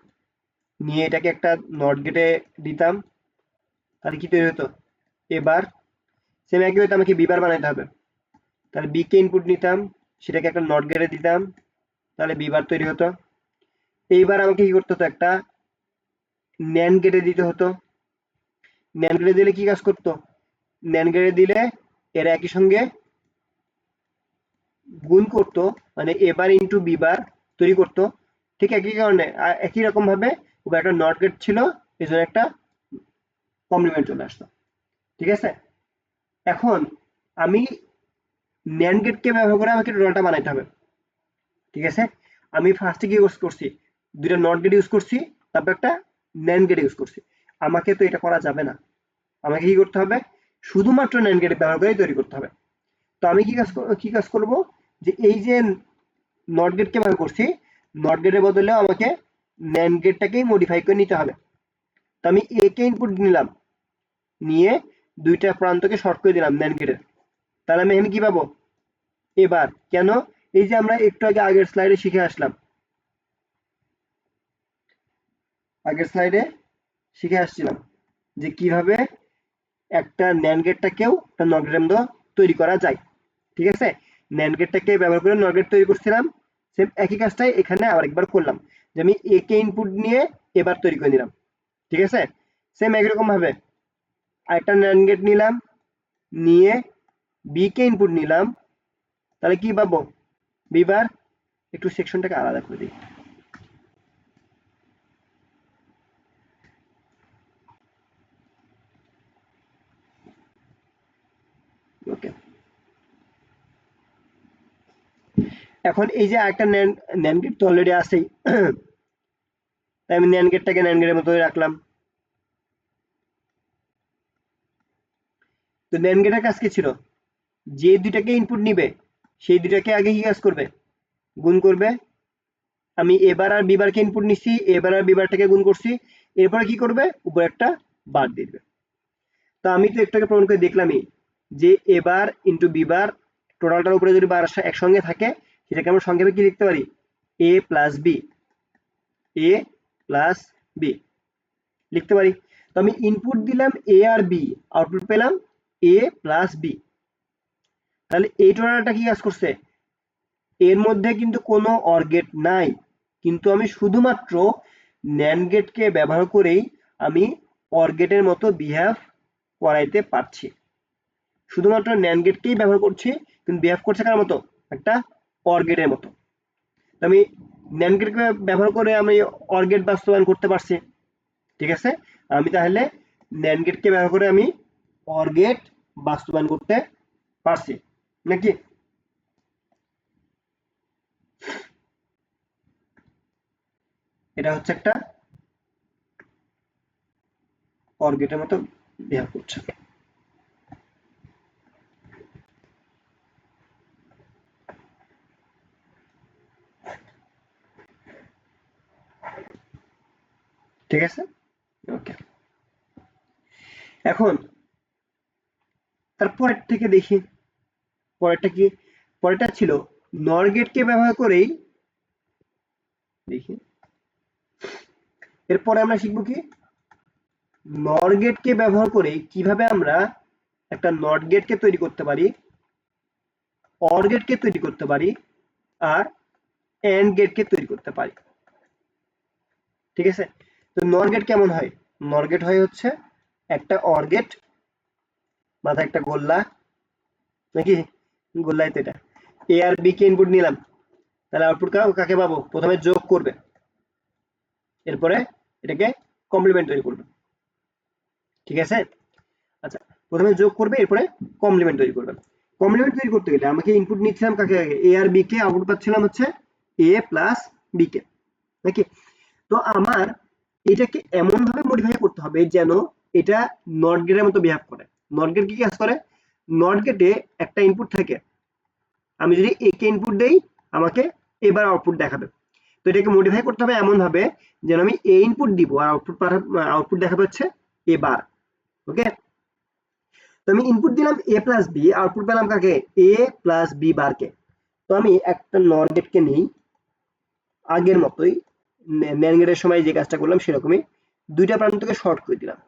নিয়ে এটাকে একটা নট গেটে দিতাম, তাহলে কি তৈরি হতো এবার। সেম একই হয়তো আমাকে বিবার বানাইতে হবে, তাহলে বি কে ইনপুট নিতাম, সেটাকে একটা নট গেটে দিতাম, তাহলে বিবার তৈরি হতো। এইবার আমাকে কি করতে হতো একটা ন্যান্ড গেটে দিতে হতো, ন্যান্ড গেটে দিলে কি কাজ করতো, ন্যান্ড গেটে দিলে এরা একই সঙ্গে গুণ করতো, মানে এবার ইন্টু বিবার তৈরি করতো। ঠিক একই কারণে একই রকম ভাবে ওটা একটা নট গেট ছিল এই জন্য একটা কমপ্লিমেন্ট চলে আসতো। ঠিক আছে, এখন আমি ন্যান্ড গেটকে ব্যবহার করে আমাকে টোটালটা বানাইতে হবে। ঠিক আছে, আমি ফার্স্টে কি ইউজ করছি, দুইটা নট গেট ইউজ করছি, তারপর একটা ন্যান্ড গেট ইউজ করছি। আমাকে তো এটা করা যাবে না, আমাকে কি করতে হবে, শুধুমাত্র ন্যান্ড গেট ব্যবহার করে তৈরি করতে হবে। তো আমি কি কাজ করব, যে এই যে নট গেটকে ব্যবহার করছি, নট গেটের বদলে আমাকে ন্যান্ড গেটটাকেই মডিফাই করে নিতে হবে। তো আমি এ কে ইনপুট নিলাম, নিয়ে দুইটা প্রান্তকে শর্ট করে দিলাম ন্যান্ড গেটের। তাহলে আমি এখানে কি পাবো, এবার কেন, এই যে আমরা একটু আগে আগের স্লাইডে শিখে আসলাম, আগের স্লাইডে শিখে আসছিলাম যে কিভাবে একটা ন্যান্ড গেটটাকেও একটা নট গেটের মতো তৈরি করা যায়। ঠিক আছে, ন্যান্ড গেটটাকে ব্যবহার করে নট গেট তৈরি করছিলাম, সেম একই কাজটাই এখানে আবার একবার করলাম, যে আমি এ কে ইনপুট নিয়ে এবার তৈরি করে নিলাম। ঠিক আছে, সেম একই রকম ভাবে আরেকটা ন্যান্ড গেট নিলাম, নিয়ে বি কে ইনপুট নিলাম, তাহলে কি পাবো, বি বার, একটু সেকশনটাকে আলাদা করে দিই। ওকে, এখন এই যে একটা ন্যান্ড গেট তো অলরেডি আছেই, তাই আমি ন্যান্ড গেটটাকে ন্যান্ড গেটের মতো রাখলাম। তো ন্যান্ড গেটের কাজ কি ছিল, যে দুইটাকে ইনপুট নিবে সেই দুইটাকে আগে কি কাজ করবে, গুণ করবে। আমি এবার আর বিবারকে ইনপুট নিচ্ছি, এবার আর বিবারটাকে গুণ করছি, এরপরে কি করবে, উপরে একটা বার দিয়ে দিবে। তো আমি তো একটাকে প্রমাণ করে দেখলামই যে এবার ইন্টু বিবার, টোটালটার উপরে যদি বার একসঙ্গে থাকে সেটাকে আমরা সংক্ষেপে কি লিখতে পারি, এ প্লাস বি, এ প্লাস বি লিখতে পারি। তো আমি ইনপুট দিলাম এ আর বি, আউটপুট পেলাম এ প্লাস বি। তাহলে এই টোটালটা কি কাজ করছে, এর মধ্যে কিন্তু কোনো অর গেট নাই, কিন্তু আমি শুধুমাত্র ন্যান্ড গেটকে ব্যবহার করেই আমি অর গেটের মতো বিহেভ করাইতে পারছি। শুধুমাত্র ন্যান্ড গেটকেই ব্যবহার করছি, কিন্তু বিহেভ করছে কার মতো, একটা অর গেটের মতো। তো আমি ন্যান্ড গেটকে ব্যবহার করে আমি অর গেট বাস্তবায়ন করতে পারছি। ঠিক আছে, আমি তাহলে ন্যান্ড গেটকে ব্যবহার করে আমি অর গেট বাস্তবায়ন করতে পারছি নাকি। এটা হচ্ছে একটা অর গেটের মতো বিহেভ করছে। ঠিক আছে, ওকে। এখন তারপরের থেকে দেখি, পরেরটা কি, পরেরটা ছিল নর গেটকে ব্যবহার করেই, দেখি এরপরে আমরা শিখবো কি, নর গেটকে ব্যবহার করে কিভাবে আমরা একটা নট গেটকে তৈরি করতে পারি, অর গেটকে তৈরি করতে পারি, আর এন্ড গেটকে তৈরি করতে পারি। ঠিক আছে, তো নর গেট কেমন হয়, নর গেট হয় হচ্ছে একটা অর গেট, মাথায় একটা গোল্লা, নাকি, গোল্লাই তো এটা, এ আর বি কে ইনপুট নিলাম, তাহলে আউটপুট কাকে পাবো, প্রথমে যোগ করবে, এরপরে এটাকে কমপ্লিমেন্ট তৈরি করবে। ঠিক আছে, আচ্ছা, প্রথমে যোগ করবে, এরপরে কমপ্লিমেন্ট তৈরি করবে। কমপ্লিমেন্ট তৈরি করতে গেলে আমাকে ইনপুট নিচ্ছিলাম কাকে, আগে এ আর বি কে, আউটপুট পাচ্ছিলাম হচ্ছে এ প্লাস বি কে, নাকি। তো আমার এটাকে এমন ভাবে মডিফাই করতে হবে যেন এটা নট গেটের মতো বিহেভ করে। নট গেট কি কাজ করে, নট গেটে একটা ইনপুট থাকে, আমি যদি এ কে ইনপুট দেই আমাকে এবার আউটপুট দেখাবে। তো এটাকে মডিফাই করতে হবে এমন ভাবে যেন আমি এ ইনপুট দিব আর আউটপুট দেখাবে হচ্ছে এবার। ওকে, তো আমি ইনপুট দিলাম এ প্লাস বি, আউটপুট পেলাম কাকে, এ প্লাস বি বারকে। তো আমি একটা নর গেটকে নিই, আগের মতোই ন্যান্ড গেটের সময় যে কাজটা করলাম সেরকমই, দুইটা প্রান্তকে শর্ট করে দিলাম।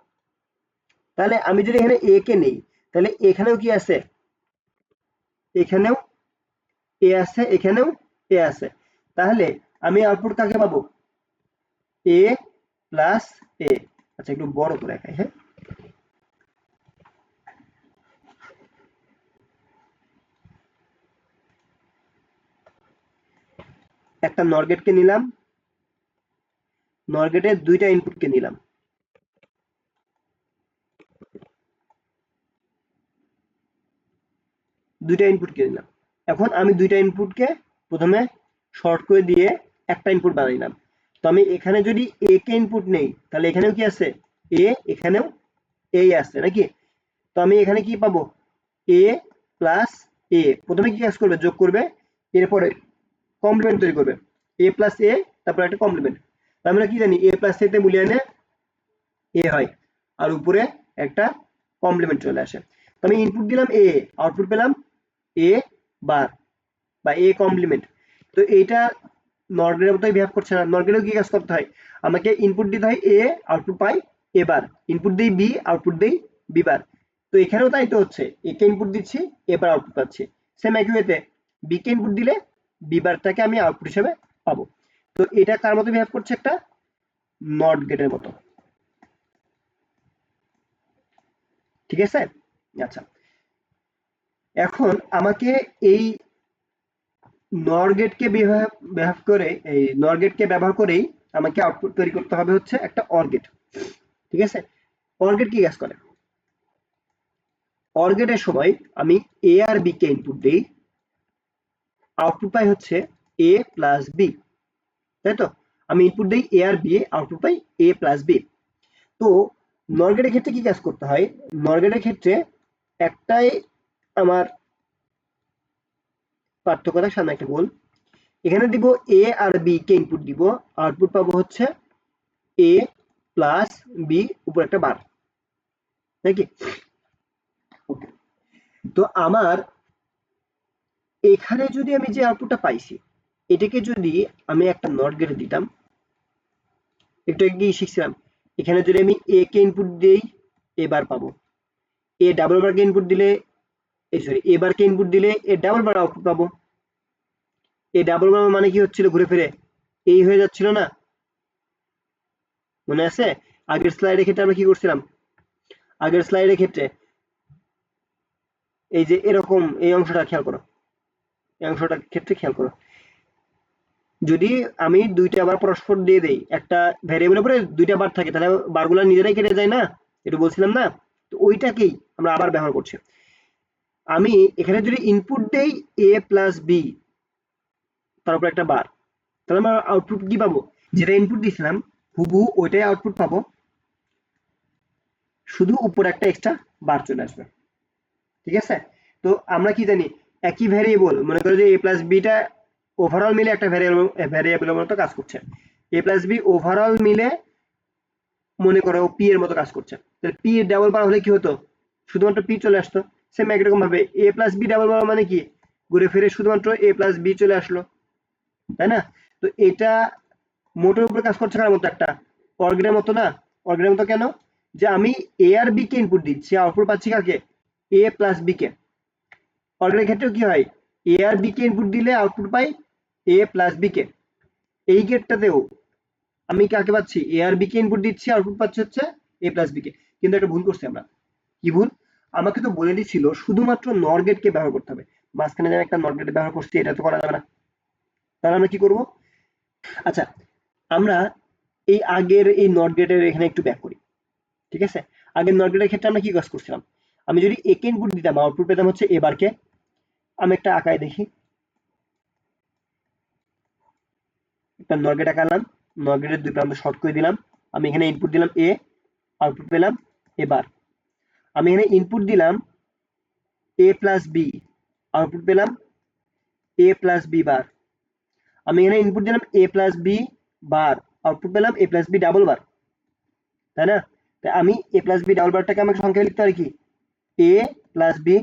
তাহলে আমি যদি এখানে এ কে নেই, তাহলে এখানেও কি আছে, এখানেও এ আছে, এখানেও এ আছে, তাহলে আমি আউটপুট কাকে পাবো, এ প্লাস এ। আচ্ছা, একটু বড় করে দেখাই, হ্যাঁ, একটা নর গেটকে নিলাম, নর গেটের দুইটা ইনপুটকে নিলাম, দুইটা ইনপুটকে দিলাম। এখন আমি দুইটা ইনপুটকে প্রথমে শর্ট করে দিয়ে একটা ইনপুট বানাইলাম। তো আমি এখানে যদি এ কে ইনপুট নেই তাহলে এখানেও কি আছে এ, এখানেও এ আছে নাকি? তো আমি এখানে কি পাবো এ প্লাস এ, প্রথমে কি কাজ করবে যোগ করবে, এরপরে কমপ্লিমেন্ট তৈরি করবে এ প্লাস এ, তারপর একটা কমপ্লিমেন্ট। আমরা কি জানি এ প্লাস এ তে মূল্যায়নে এ হয় আর উপরে একটা কমপ্লিমেন্ট চলে আসে। তো আমি ইনপুট দিলাম এ, আউটপুট পেলাম এ বার বা এ কমপ্লিমেন্ট। তো এইটা নট গেটের মতোই বিহেভ করছে না? নট গেটেও কি কাজ করতে হয়, আমাকে ইনপুট দিতে হয় এ, আউটপুট পাই এ বার, ইনপুট দিই বি, আউটপুট দিই বি বার। তো এখানেও তাই তো হচ্ছে, এ কে ইনপুট দিচ্ছি এবার আউটপুট পাচ্ছি। সেম একই ওয়েতে বি কে ইনপুট দিলে বি বারটাকে আমি আউটপুট হিসেবে পাবো। তো এটা কার মতো বিহেভ করছে, একটা নট গেটের মতো। ঠিক আছে? আচ্ছা, এখন আমাকে এই নর গেটকে বিহেভ করে, এই নর গেটকে ব্যবহার করেই আমাকে আউটপুট তৈরি করতে হবে হচ্ছে একটা অর গেট। ঠিক আছে? অর গেট কি কাজ করে? অর গেটের সময় আমি এ আর বি কে ইনপুট দিই, আউটপুট পাই হচ্ছে এ প্লাস বি, তাই তো? আমি ইনপুট দিই এ আর বি, আউটপুট পাই এ প্লাস বি। তো নর গেটের ক্ষেত্রে কি কাজ করতে হয়? নর গেটের ক্ষেত্রে একটাই আমার পার্থক্যটা, সামনে একটা গোল, এখানে দিব এ আর বি কে ইনপুট দিব, আউটপুট পাবো হচ্ছে এ প্লাস বি, উপর একটা বার, নাকি? ওকে। তো আমার এখানে যদি আমি যে আউটপুটটা পাইছি এটাকে যদি আমি একটা নট গেটে দিতাম, একটু আগে শিখছিলাম, এখানে যদি আমি এ কে ইনপুট দিই এ বার পাবো, এ ডাবল বার কে ইনপুট দিলে, এই সরি এ বার কে ইনপুট দিলে এ ডাবল বার আউটপুট পাবো। এ ডাবল বার মানে কি হচ্ছিল, ঘুরে ফিরে এই হয়ে যাচ্ছিল না? মনে আছে আগের স্লাইডের ক্ষেত্রে আমরা কি করছিলাম? আগের স্লাইডের ক্ষেত্রে এই যে এরকম এই অংশটা খেয়াল করো, এই অংশটার ক্ষেত্রে খেয়াল করো, যদি আমি দুইটা বার পরস্পর দিয়ে দেই, একটা ভ্যারিয়েবলের উপরে দুইটা বার থাকে তাহলে বারগুলো নিজেরাই কেটে যায় না? এটা বলছিলাম না? তো ওইটাকেই আমরা আবার ব্যবহার করছি। আমি এখানে যদি ইনপুট দেই এ প্লাস বি, তার উপর একটা বার, তাহলে আমরা আউটপুট কি পাবো? যেটা ইনপুট দিয়েছিলাম হুবহু ওইটাই আউটপুট পাবো, শুধু উপরে একটা এক্সট্রা বার চলে আসবে। ঠিক আছে? তো আমরা কি জানি একই ভ্যারিয়েবল, মনে করো যে এ প্লাস বিটা ওভারঅল মিলে একটা ভ্যারিয়েবলের মতো কাজ করছে, এ প্লাস বি ওভারঅল মিলে মনে করো পি এর মতো কাজ করছে, তাহলে পি ডাবল বার হলে কি হতো? শুধুমাত্র পি চলে আসতো। সেম একরকম ভাবে এ প্লাস বি ডাবল বার মানে কি, ঘুরে ফিরে শুধুমাত্র এ প্লাস বি চলে আসলো, তাই না? তো এটা মোটের উপরে কাজ করছে কার মতো, একটা অর্গের মতো না? অর্গের মতো কেন? যে আমি এ আর বি কে ইনপুট দিচ্ছি, আউটপুট পাচ্ছি কাকে? এ প্লাস বি কে। অর্গের ক্ষেত্রেও কি হয়, এ আর বি কে ইনপুট দিলে আউটপুট পাই এ প্লাস বি কে। এই গেটটাতেও আমি কাকে পাচ্ছি? এ আর বি কে ইনপুট দিচ্ছি, আউটপুট পাচ্ছি হচ্ছে এ প্লাস বি কে। কিন্তু একটা ভুল করছি আমরা। কি ভুল? আমাকে তো বলে দিচ্ছিল শুধুমাত্র নর গেটকে ব্যবহার করতে হবে, মাঝখানে যে একটা নট গেট ব্যবহার করছি এটা তো করা যাবে না। তাহলে আমরা কি করব? আচ্ছা, আমরা এই আগের এই নট গেটের এখানে একটু ব্যাক করি। ঠিক আছে? আগের নট গেটের ক্ষেত্রে আমরা কি কাজ করছিলাম? আমি যদি এ কে ইনপুট দিতাম, আউটপুট পেতাম হচ্ছে এ বারকে। আমি একটা আঁকায় দেখি, একটা নট গেট আঁকালাম, নট গেটের দুই প্রান্ত শর্ট করে দিলাম। আমি এখানে ইনপুট দিলাম এ, আউটপুট পেলাম এ বার। আমি এখানে ইনপুট দিলাম এ প্লাস বি, আউটপুট পেলাম এ প্লাস বি বার। আমি এখানে ইনপুট দিলাম এ প্লাস বি বার, আউটপুট পেলাম এ প্লাস বি ডাবল বার, তাই না? তাই আমি এ প্লাস বি ডাবল বারটাকে আমাকে সংখ্যায় লিখতে পারি কি এ প্লাস বি।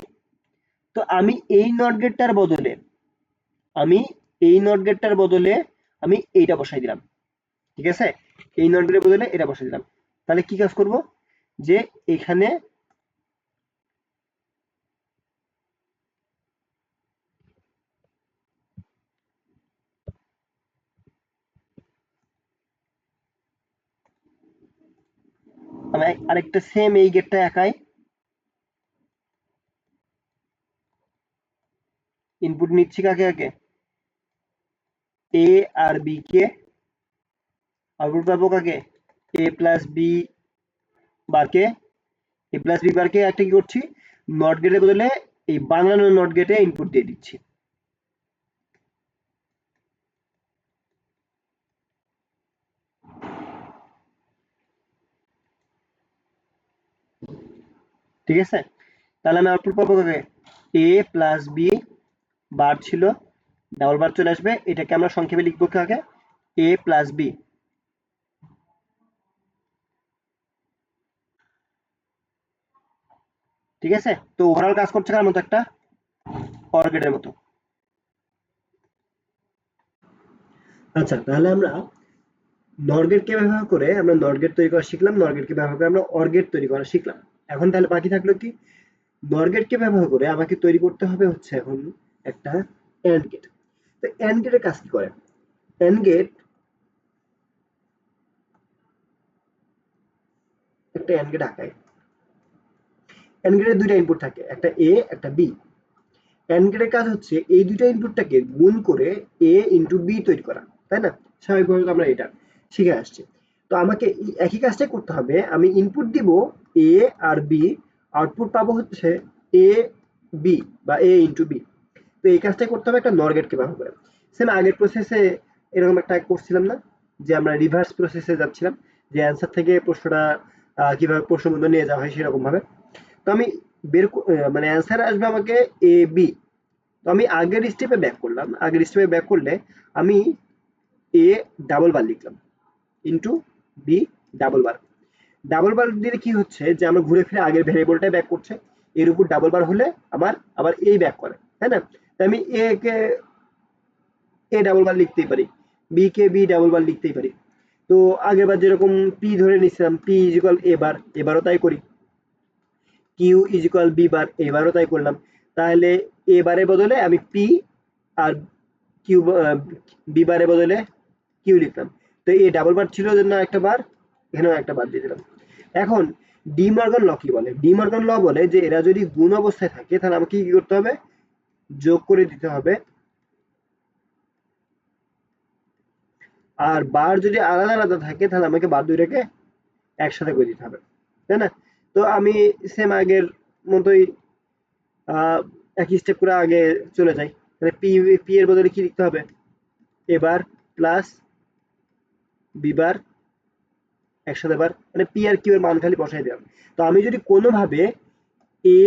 তো আমি এই নট গেটটার বদলে, আমি এই নট গেটটার বদলে আমি এইটা বসাই দিলাম। ঠিক আছে? এই নট গেটের বদলে এটা বসাই দিলাম। তাহলে কি কাজ করব? যে এখানে আমি আরেকটা সেম এই গেটটা একাই ইনপুট নিচ্ছি কাকে কাকে, এ আর বি কে, আউটপুট পাবো কাকে, এ প্লাস বি বারকে। এ প্লাস বি বারকে একটা কি করছি, নট গেটের বদলে এই বানানো নট গেটে ইনপুট দিয়ে দিচ্ছি। ঠিক আছে, তাহলে আমি আউটপুট পাবো কাকে, এ প্লাস বি বার ছিল, ডাবল বার চলে আসবে, এটাকে আমরা সংক্ষেপে লিখবো কাকে, এ প্লাস বি। ঠিক আছে, তো ওভারঅল কাজ করছে কার মতো, একটা অর গেটের মতো। আচ্ছা, তাহলে আমরা নর গেটকে ব্যবহার করে আমরা নট গেট তৈরি করা শিখলাম, নর গেটকে ব্যবহার করে আমরা অর গেট তৈরি করা শিখলাম। এখন তাহলে বাকি থাকলো কি, নর গেটকে ব্যবহার করে আমাকে তৈরি করতে হবে হচ্ছে এখন একটা এন্ড গেট। তো এন্ড গেটের কাজ কি করে, এন্ড গেট একটা এন্ড গেট আঁকায়। এন্ড গেটের দুইটা ইনপুট থাকে, একটা এ একটা বি। এন্ড গেটের কাজ হচ্ছে এই দুইটা ইনপুটটাকে গুণ করে এ ইন্টু বি তৈরি করা, তাই না? স্বাভাবিকভাবে আমরা এটা শিখে আসছি। তো আমাকে এই একই কাজটাই করতে হবে, আমি ইনপুট দিব এ আর বি, আউটপুট পাবো হচ্ছে এ বি বা এ ইন্টু বি। তো এই কাজটাই করতে হবে একটা নর গেটকে ব্যবহার করে। সেম আগের প্রসেসে এরকম একটা করছিলাম না, যে আমরা রিভার্স প্রসেসে যাচ্ছিলাম, যে অ্যান্সার থেকে প্রশ্নটা কিভাবে প্রশ্ন মধ্যে নিয়ে যাওয়া হয় সেরকম ভাবে। তো আমি মানে অ্যান্সার আসবে আমাকে এ বি। তো আমি আগের স্টেপে ব্যাক করলাম, আগের স্টেপে ব্যাক করলে আমি এ ডাবল বার লিখলাম into B double bar. Double bar দিলে কি হচ্ছে যে আমরা ঘুরে ফিরে আগের ভ্যারিয়েবলটাই ব্যাক করছে, এর উপর ডাবল বার হলে আমার আবার এই ব্যাক করে, তাই না? তাই আমি এ কে এ ডাবল বার লিখতেই পারি, বি কে বি ডাবল বার লিখতেই পারি। তো আগের বার যেরকম পি ধরে নিছিলাম, P is equal A bar, এবারও তাই করি। Q is equal B bar, এবারও তাই করলাম। তাহলে এ বারের বদলে আমি পি আর কিউ বি বারের বদলে কিউ লিখলাম। তো এ ডাবল বার ছিল জন্য একটা বার, এখানেও একটা বার দিয়ে দিলাম। এখন ডি মর্গান ল কি বলে, ডি মর্গান ল বলে যে এরা যদি গুণ অবস্থায় থাকে তাহলে আমাকে কি করতে হবে, যোগ করে দিতে হবে, আর বার যদি আলাদা আলাদা থাকে তাহলে আমাকে বার দুইটাকে একসাথে করে দিতে হবে, তাই না? তো আমি সেম আগের মতোই আহ, একই স্টেপ করে আগে চলে যাই। তাহলে পি পি এর বদলে কি লিখতে হবে, এবার প্লাস বি বার একসাথে বার, মানে পি আর কিউ এর মান খালি বসাই দিলাম। তো আমি যদি কোনোভাবে এ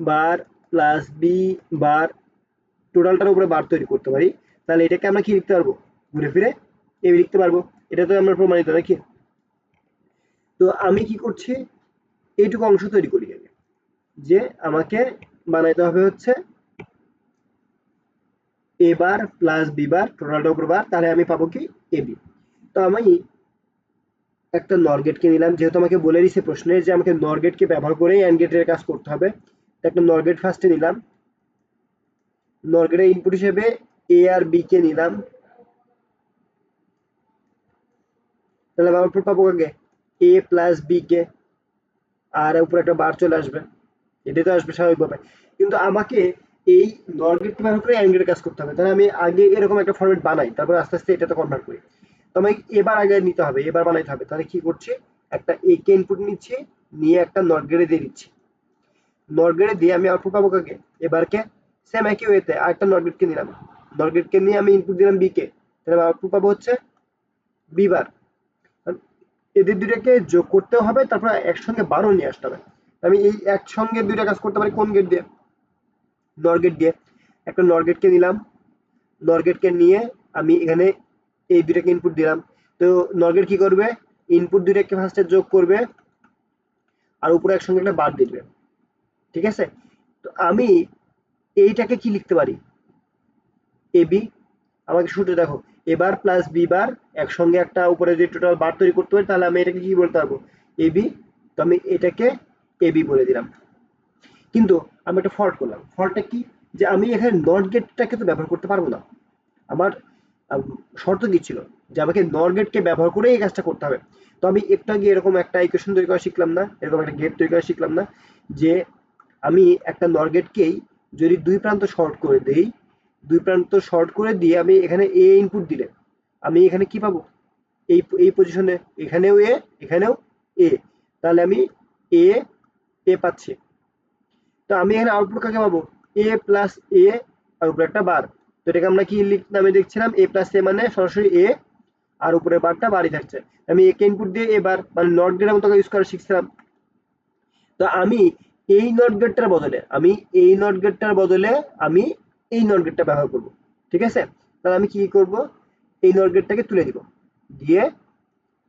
বার প্লাস বি বার টোটালটার উপরে বার তৈরি করতে পারি, তাহলে এটাকে আমরা কি লিখতে পারবো, ঘুরে ফিরে এ লিখতে পারবো। এটা তো আমরা প্রমাণিত নাকি? তো আমি কি করছি, এইটুকু অংশ তৈরি করি আগে, যে আমাকে বানাইতে হবে হচ্ছে এ বার প্লাস বি বার টোটালটা উপর বার, তাহলে আমি পাবো কি এ বি। তো আমি একটা নর গেটকে নিলাম, যেহেতু আমাকে বলে দিছে প্রশ্নে যে আমাকে নর গেটকে ব্যবহার করেই অ্যান্ড গেটের কাজ করতে হবে। তো একটা নর গেট ফার্স্টে নিলাম, নর গেটের ইনপুট হিসেবে এ আর বি কে নিলাম, তাহলে আমি আউটপুট পাবো কাকে, এ প্লাস বি কে, আর উপরে একটা বার চলে আসবে, এটাই তো আসবে স্বাভাবিকভাবে। কিন্তু আমাকে এই নর গেট ব্যবহার করে অ্যান্ড গেটের কাজ করতে হবে, তাহলে আমি আগে এরকম একটা ফরম্যাট বানাই, তারপর আস্তে আস্তে এটাতে কনভার্ট করি। তো আমাকে এবার আগে নিতে হবে, এবার বানাইতে হবে। তাহলে কি করছি, একটা এ কে ইনপুট নিচ্ছি, নিয়ে একটা নট গেটে দিয়ে দিচ্ছি, নট গেটে দিয়ে আমি আউটপুট পাবো কাকে, এবারকে। সেম একই ওয়েতে আরেকটা নট গেটকে নিলাম, নট গেটকে নিয়ে আমি ইনপুট দিলাম বি কে, তাহলে আউটপুট পাবো হচ্ছে বি বার। এদের দুটাকে যোগ করতেও হবে, তারপর একসঙ্গে বারও নিয়ে আসতে হবে। আমি এই একসঙ্গে দুইটা কাজ করতে পারি কোন গেট দিয়ে, নর গেট দিয়ে। একটা নর গেটকে নিলাম, নর গেটকে নিয়ে আমি এখানে এই দুটাকে ইনপুট দিলাম। তো নর গেট কি করবে, ইনপুট দুটাকে ফার্স্টে যোগ করবে, আর উপরে একসঙ্গে একটা বার দিবে। ঠিক আছে, তো আমি এইটাকে কি লিখতে পারি, এ বি। আমাকে সূত্র দেখো, এ বার প্লাস বি বার একসঙ্গে একটা উপরে যদি টোটাল বার তৈরি করতে পারি, তাহলে আমি এটাকে কি বলতে পারবো, এ বি। তো আমি এটাকে এ বি বলে দিলাম। কিন্তু আমি একটা ফল্ট করলাম, ফল্টটা কি, যে আমি এখানে নট গেটটাকে তো ব্যবহার করতে পারবো না। আমার আম, শর্ত কি ছিল, যে আমাকে নর গেটকে ব্যবহার করে এই কাজটা করতে হবে। তো আমি একটু আগে এরকম একটা ইকুয়েশন তৈরি করা শিখলাম না, এরকম একটা গেট তৈরি করা শিখলাম না, যে আমি একটা নর গেটকেই যদি দুই প্রান্ত শর্ট করে দেই, দুই প্রান্ত শর্ট করে দিয়ে আমি এখানে এ ইনপুট দিলে আমি এখানে কি পাবো, এই এই পজিশনে এখানেও এ, এখানেও এ, তাহলে আমি এ এ পাচ্ছি। তো আমি এখানে আউটপুট কাকে পাবো, এ প্লাস এ আর উপরে একটা বার। তো এটাকে আমরা কি নামে দেখছিলাম, এ প্লাস এ মানে সরাসরি এ আর উপরে বারটা বারই থাকছে। আমি একে ইনপুট দিয়ে এবার মানে নট গেটের মতো ইউজ করা শিখছিলাম। তো আমি এই নট গেটটার বদলে আমি আমি এই নট গেটটা ব্যবহার করব। ঠিক আছে, তাহলে আমি কি করব, এই নট গেটটাকে তুলে দিব, দিয়ে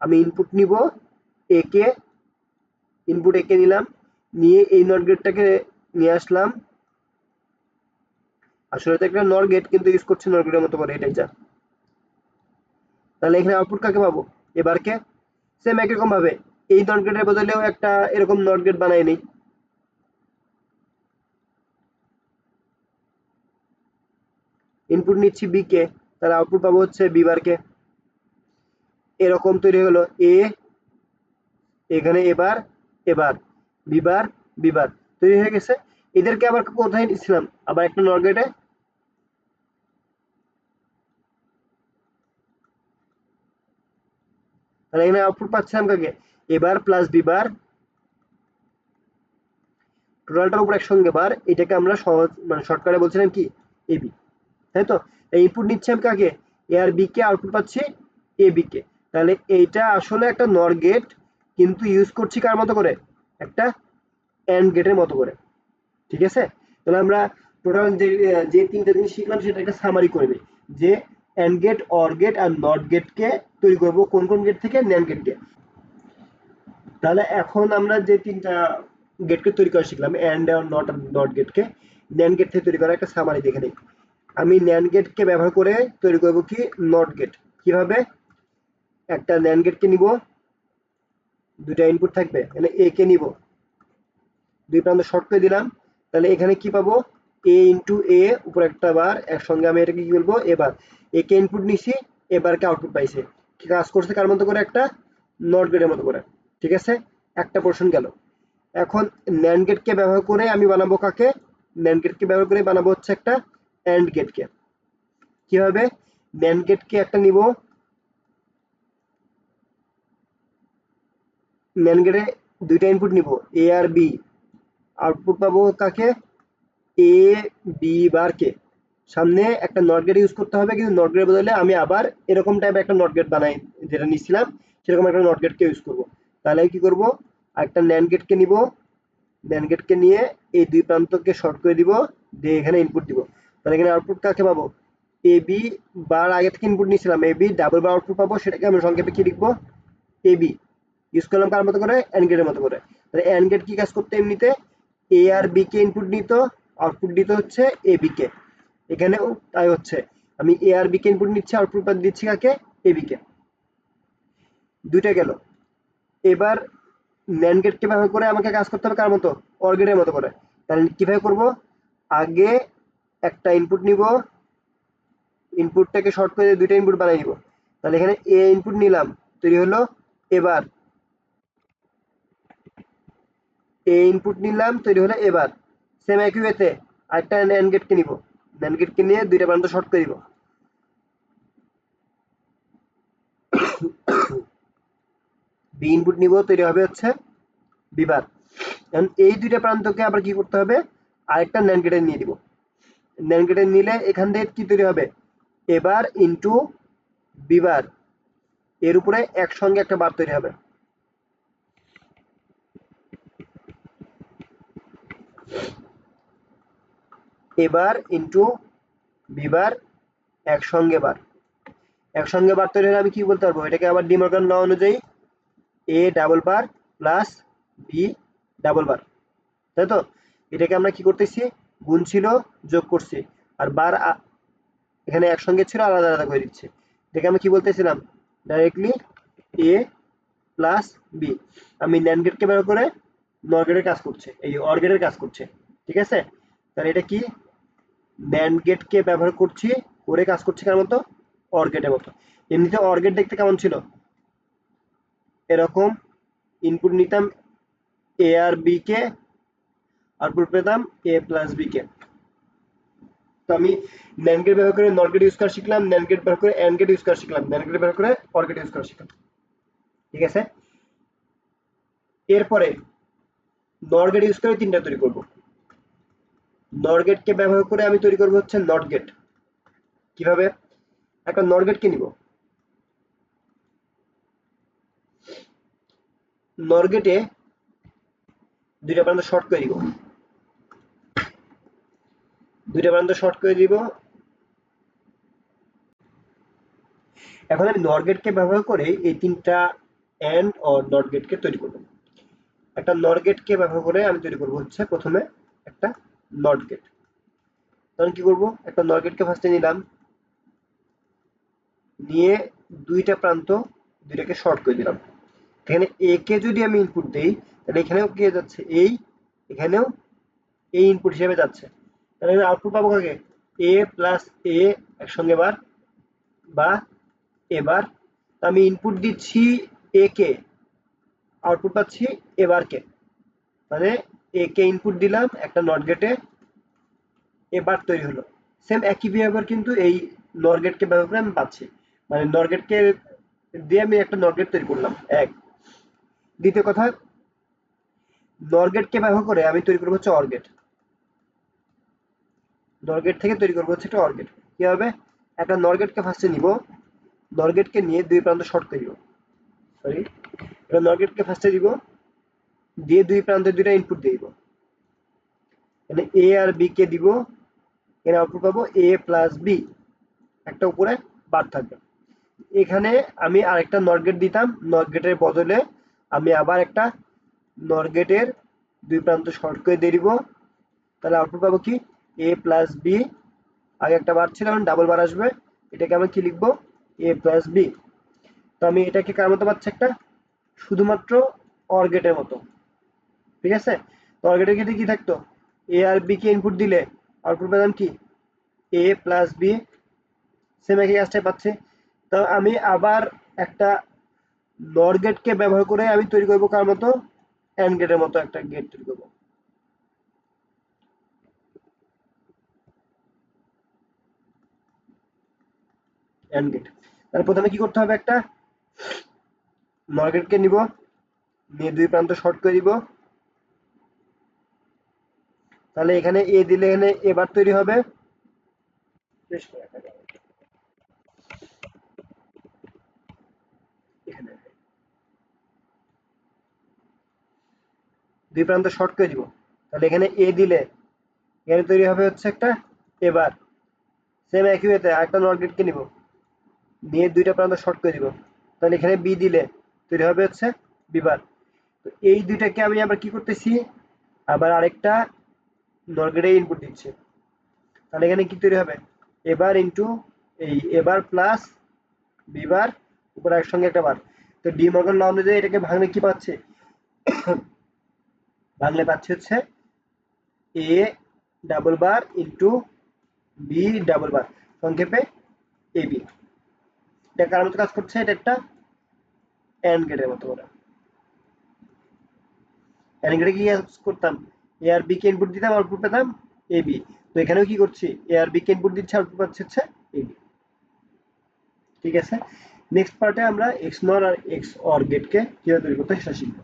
আমি ইনপুট নিব একে, ইনপুট একে নিলাম, নিয়ে এই নট গেটটাকে নিয়ে আসলাম। আসলে তো একটা নট গেট, কিন্তু ইউজ করছি নট গেটের মতো করে, এটাই যা। তাহলে এখানে আউটপুট কাকে পাবো, এবার কে। সেম একই রকম ভাবে এই নট গেটের বদলেও একটা এরকম নট গেট বানাই নিই। ইনপুট নিচ্ছি বি কে, তাহলে আউটপুট পাবো হচ্ছে বি বার কে। এরকম তৈরি হলো এ, এখানে এবার এবার বিবার বিবার তৈরি হয়ে গেছে। এদেরকে আবার কোথায় নিচ্ছিলাম, আবার একটা নট গেটে। তাহলে এখানে আউটপুট পাচ্ছিলাম কাকে, এবার প্লাস বিবার, টোটালটার উপর একসঙ্গে বার, এটাকে আমরা সহজ মানে শর্টকাটে বলছিলাম কি এবি, তাই তো। ইনপুট নিচ্ছি আমি কাকে, এ আর বি কে, আউটপুট পাচ্ছি এ বি কে। তাহলে এইটা আসলে একটা নর গেট, কিন্তু ইউজ করছি কার মতো করে, একটা এন্ড গেটের মতো করে। ঠিক আছে, তাহলে আমরা টোটাল যে তিনটা জিনিস শিখলাম সেটা একটা সামারি করে নিই, যে এন্ড গেট, অর গেট আর নট গেটকে তৈরি করব কোন কোন গেট থেকে, ন্যান্ড গেটকে। তাহলে এখন আমরা যে তিনটা গেটকে তৈরি করা শিখলাম, এন্ড আর নট নট গেটকে ন্যান্ড গেট থেকে তৈরি করা একটা সামারি দেখে নিই। আমি ন্যান্ড গেটকে ব্যবহার করে তৈরি করব কি নট গেট। কিভাবে, একটা ন্যান্ড গেটকে নিব, দুটা ইনপুট থাকবে, এখানে এ কে নিব, দুই প্রান্ত শর্ট করে দিলাম। তাহলে এখানে কি পাবো, এ ইন্টু এ উপর একটা বার, একসঙ্গে আমি এটাকে কি বলবো, এবার একে ইনপুট নিছি, এবারকে আউটপুট পাইছে। কি কাজ করছে কার মতো করে, একটা নট গেটের মতো করে। ঠিক আছে, একটা পোর্শন গেল। এখন ন্যান্ড গেটকে ব্যবহার করে আমি বানাবো কাকে, ন্যান্ড গেটকে ব্যবহার করে বানাবো হচ্ছে একটা এন্ড গেটকে। কিভাবে, ন্যান্ড গেটকে একটা নিব, ন্যান্ড গেটে দুইটা ইনপুট নিব, এ আর বি, আউটপুট পাবো কাকে, এ বি বার কে। সামনে একটা নট গেট ইউজ করতে হবে, কিন্তু নট গেটের বদলে আমি আবার এরকম টাইপের একটা নট গেট বানাই, যেটা নিচ্ছিলাম সেরকম একটা নট গেটকে ইউজ করব। তাহলে কি করব, একটা ন্যান্ড গেটকে নিব, ন্যান্ড গেটকে নিয়ে এই দুই প্রান্তকে শর্ট করে দিব, দিয়ে এখানে ইনপুট দিব। তাহলে এখানে আউটপুট কাকে পাবো, এ বি বার, আগে থেকে ইনপুট নিয়েছিলাম A B, double bar output পাবো, সেটাকে আমি সংক্ষেপে কি লিখবো, এ বি। ইউজ করলাম কার মতো করে, এন্ড গেটের মতো করে। তাহলে এন্ড গেট কি কাজ করতে, এমনিতে এ আর বি কে ইনপুট নিত, আউটপুট দিতে হচ্ছে এ বি কে। এখানেও তাই হচ্ছে, আমি এ আর বি কে ইনপুট নিচ্ছি, আউটপুট দিচ্ছি কাকে, এ বি কে। দুইটা গেল। এবার ন্যান্ড গেটকে ব্যবহার করে আমাকে কাজ করতে হবে কার মতো, অর গেটের মতো করে। তাহলে কিভাবে করব, আগে একটা ইনপুট নিব, ইনপুটটাকে শর্ট করে দুইটা ইনপুট বানাই নিব। তাহলে এখানে এ ইনপুট নিলাম, তৈরি হলো এবার, এ ইনপুট নিলাম, তৈরি হলো এবার। সেম একই ওয়েতে আরেকটা ন্যান্ড গেটকে নিব, ন্যান্ড গেটকে নিয়ে দুইটা প্রান্ত শর্ট করে দিব, বি ইনপুট নিব, তৈরি হবে হচ্ছে বিবার। এখন এই দুইটা প্রান্তকে আবার কি করতে হবে, আরেকটা ন্যান্ড গেটে নিয়ে দিব, ন্যান্ড গেটে নিলে এখান থেকে কি তৈরি হবে, এবার ইনটু বিবার, এর উপরে একসঙ্গে একটা বার তৈরি হবে। এবার ইনটু বিবার, একসঙ্গে বার, একসঙ্গে বার তৈরি হলে আমি কি বলতে পারবো, এটাকে আবার ডিমর্গান ল অনুযায়ী A double bar plus B double bar, তাই তো। এটাকে আমরা কি করতেছি, গুণ ছিল যোগ করছি, আর বার এখানে একসঙ্গে ছিল আলাদা আলাদা করে দিচ্ছি। এটাকে আমি কি বলতেছিলাম, ডাইরেক্টলি এ প্লাস বি। আমি ন্যান্ড গেটকে ব্যবহার করে নর গেটের কাজ করছে, এই অর গেটের কাজ করছে। ঠিক আছে, তাহলে এটা কি, ন্যান্ড গেটকে ব্যবহার করছি করে কাজ করছে কার মতো, অর গেটের মতো। এমনিতে অর গেট দেখতে কেমন ছিল, এরকম ইনপুট নিতাম এ আর বি কে, আউটপুট পেতাম এ প্লাস বি কে। তো আমি ন্যান্ড গেট ব্যবহার করে নট গেট ইউজ করা শিখলাম, ন্যান্ড গেট ব্যবহার করে এন্ড গেট ইউজ করা শিখলাম, ন্যান্ড গেট ব্যবহার করে অর গেট ইউজ করা শিখলাম। ঠিক আছে, এরপরে নর গেট ইউজ করে তিনটা তৈরি করব। নর গেটকে ব্যবহার করে আমি তৈরি করবো হচ্ছে নট গেট। কিভাবে? একটা নর গেটকে নিব, নর গেটে দুইটা প্রান্ত শর্ট করে দিব, দুইটা প্রান্ত শর্ট করে দিব। এখন আমি নর গেটকে ব্যবহার করে এই তিনটা এন্ড অর নট গেটকে তৈরি করব। একটা নর গেটকে ব্যবহার করে আমি তৈরি করব হচ্ছে প্রথমে একটা নট গেট। তখন কি করব, একটা নর গেটকে ফার্স্টে নিলাম, নিয়ে দুইটা প্রান্ত দুইটাকে শর্ট করে দিলাম। এখানে এ কে যদি আমি ইনপুট দেই তাহলে এখানেও কি যাচ্ছে এই, এখানেও এই ইনপুট হিসেবে যাচ্ছে, তাহলে আমি আউটপুট পাবো কাকে, এ প্লাস এ একসঙ্গে বার বা এবার। আমি ইনপুট দিচ্ছি এ কে, আউটপুট পাচ্ছি এবার কে, মানে এ কে ইনপুট দিলাম একটা নট গেটে, এবার তৈরি হলো। সেম একই বিহেভিয়ার কিন্তু এই নর গেটকে ব্যবহার করে আমি পাচ্ছি, মানে নর গেটকে দিয়ে আমি একটা নর গেট তৈরি করলাম এক। দ্বিতীয় কথা, নর গেটকে ব্যবহার করে আমি তৈরি করবো হচ্ছে অর গেট। নর গেট থেকে তৈরি করবো হচ্ছে একটা অর গেট। কি হবে, একটা নর গেটকে ফার্স্টে নিব, নর গেটকে নিয়ে দুই প্রান্ত শর্ট করে দিব, সরি, এটা নর গেটকে ফার্স্টে দিব, দিয়ে দুই প্রান্তে দুইটা ইনপুট দিয়ে দিব, মানে এ আর বি কে দিব, এর আউটপুট পাবো এ প্লাস বি, একটা উপরে বার থাকবে। এখানে আমি আরেকটা নট গেট দিতাম, নট গেটের বদলে আমি আবার একটা নট গেটের দুই প্রান্ত শর্ট করে দিয়ে দিব, তাহলে আউটপুট পাবো কি এ প্লাস বি, আগে একটা বার ছিল এখন ডাবল বার আসবে, এটাকে আমি কি লিখবো, এ প্লাস বি। তো আমি এটাকে কার মতো পাচ্ছি, একটা শুধুমাত্র অর গেটের মতো, ঠিক আছে। তো অর গেটের ক্ষেত্রে কি থাকতো, এ আর বি কে ইনপুট দিলে আউটপুট পেলাম কি এ প্লাস বি, সেম একই কাজটাই পাচ্ছি। তো আমি আবার একটা নর গেটকে ব্যবহার করে আমি তৈরি করবো কার মতো, এন্ড গেটের মতো একটা গেট তৈরি করবো, এন্ড গেট। তাহলে প্রথমে কি করতে হবে, একটা নর গেটকে নিব, নিয়ে দুই প্রান্ত শর্ট করে দিব, তাহলে এখানে এ দিলে এখানে এবার তৈরি হবে, এখানে দুই প্রান্ত শর্ট করে দিব, তাহলে এখানে এ দিলে এখানে তৈরি হবে হচ্ছে একটা এবার। সেম একই ওয়েতে আরেকটা নট গেটকে নিব, নিয়ে দুইটা প্রান্ত শর্ট করে দিব, তাহলে এখানে বি দিলে তৈরি হবে হচ্ছে বিবার। তো এই দুইটাকে আমি আবার কি করতেছি, আবার আরেকটা নট গেটে ইনপুট দিচ্ছি, তাহলে এখানে কি তৈরি হবে, এবার ইন্টু এই এবার প্লাস বিবার, উপরে একসঙ্গে একটা বার। তো ডি মর্গান ল অনুযায়ী এটাকে ভাঙলে কি পাচ্ছে, ভাঙলে পাচ্ছি হচ্ছে A double bar into B double bar, সংক্ষেপে এ বি। এটা কার মতো কাজ করছে, এটা একটা এন্ড গেটের মতো করে। এন্ড গেটে কি কাজ করতাম, এ আর বি কে ইনপুট দিতাম, আউটপুট পেতাম এ বি। তো এখানেও কি করছি, এ আর বি কে ইনপুট দিচ্ছে, আউটপুট পাচ্ছে হচ্ছে এ বি। ঠিক আছে, নেক্সট পার্টে আমরা এক্স নর আর এক্স অর গেটকে কিভাবে তৈরি করতে হয় সেটা শিখবো।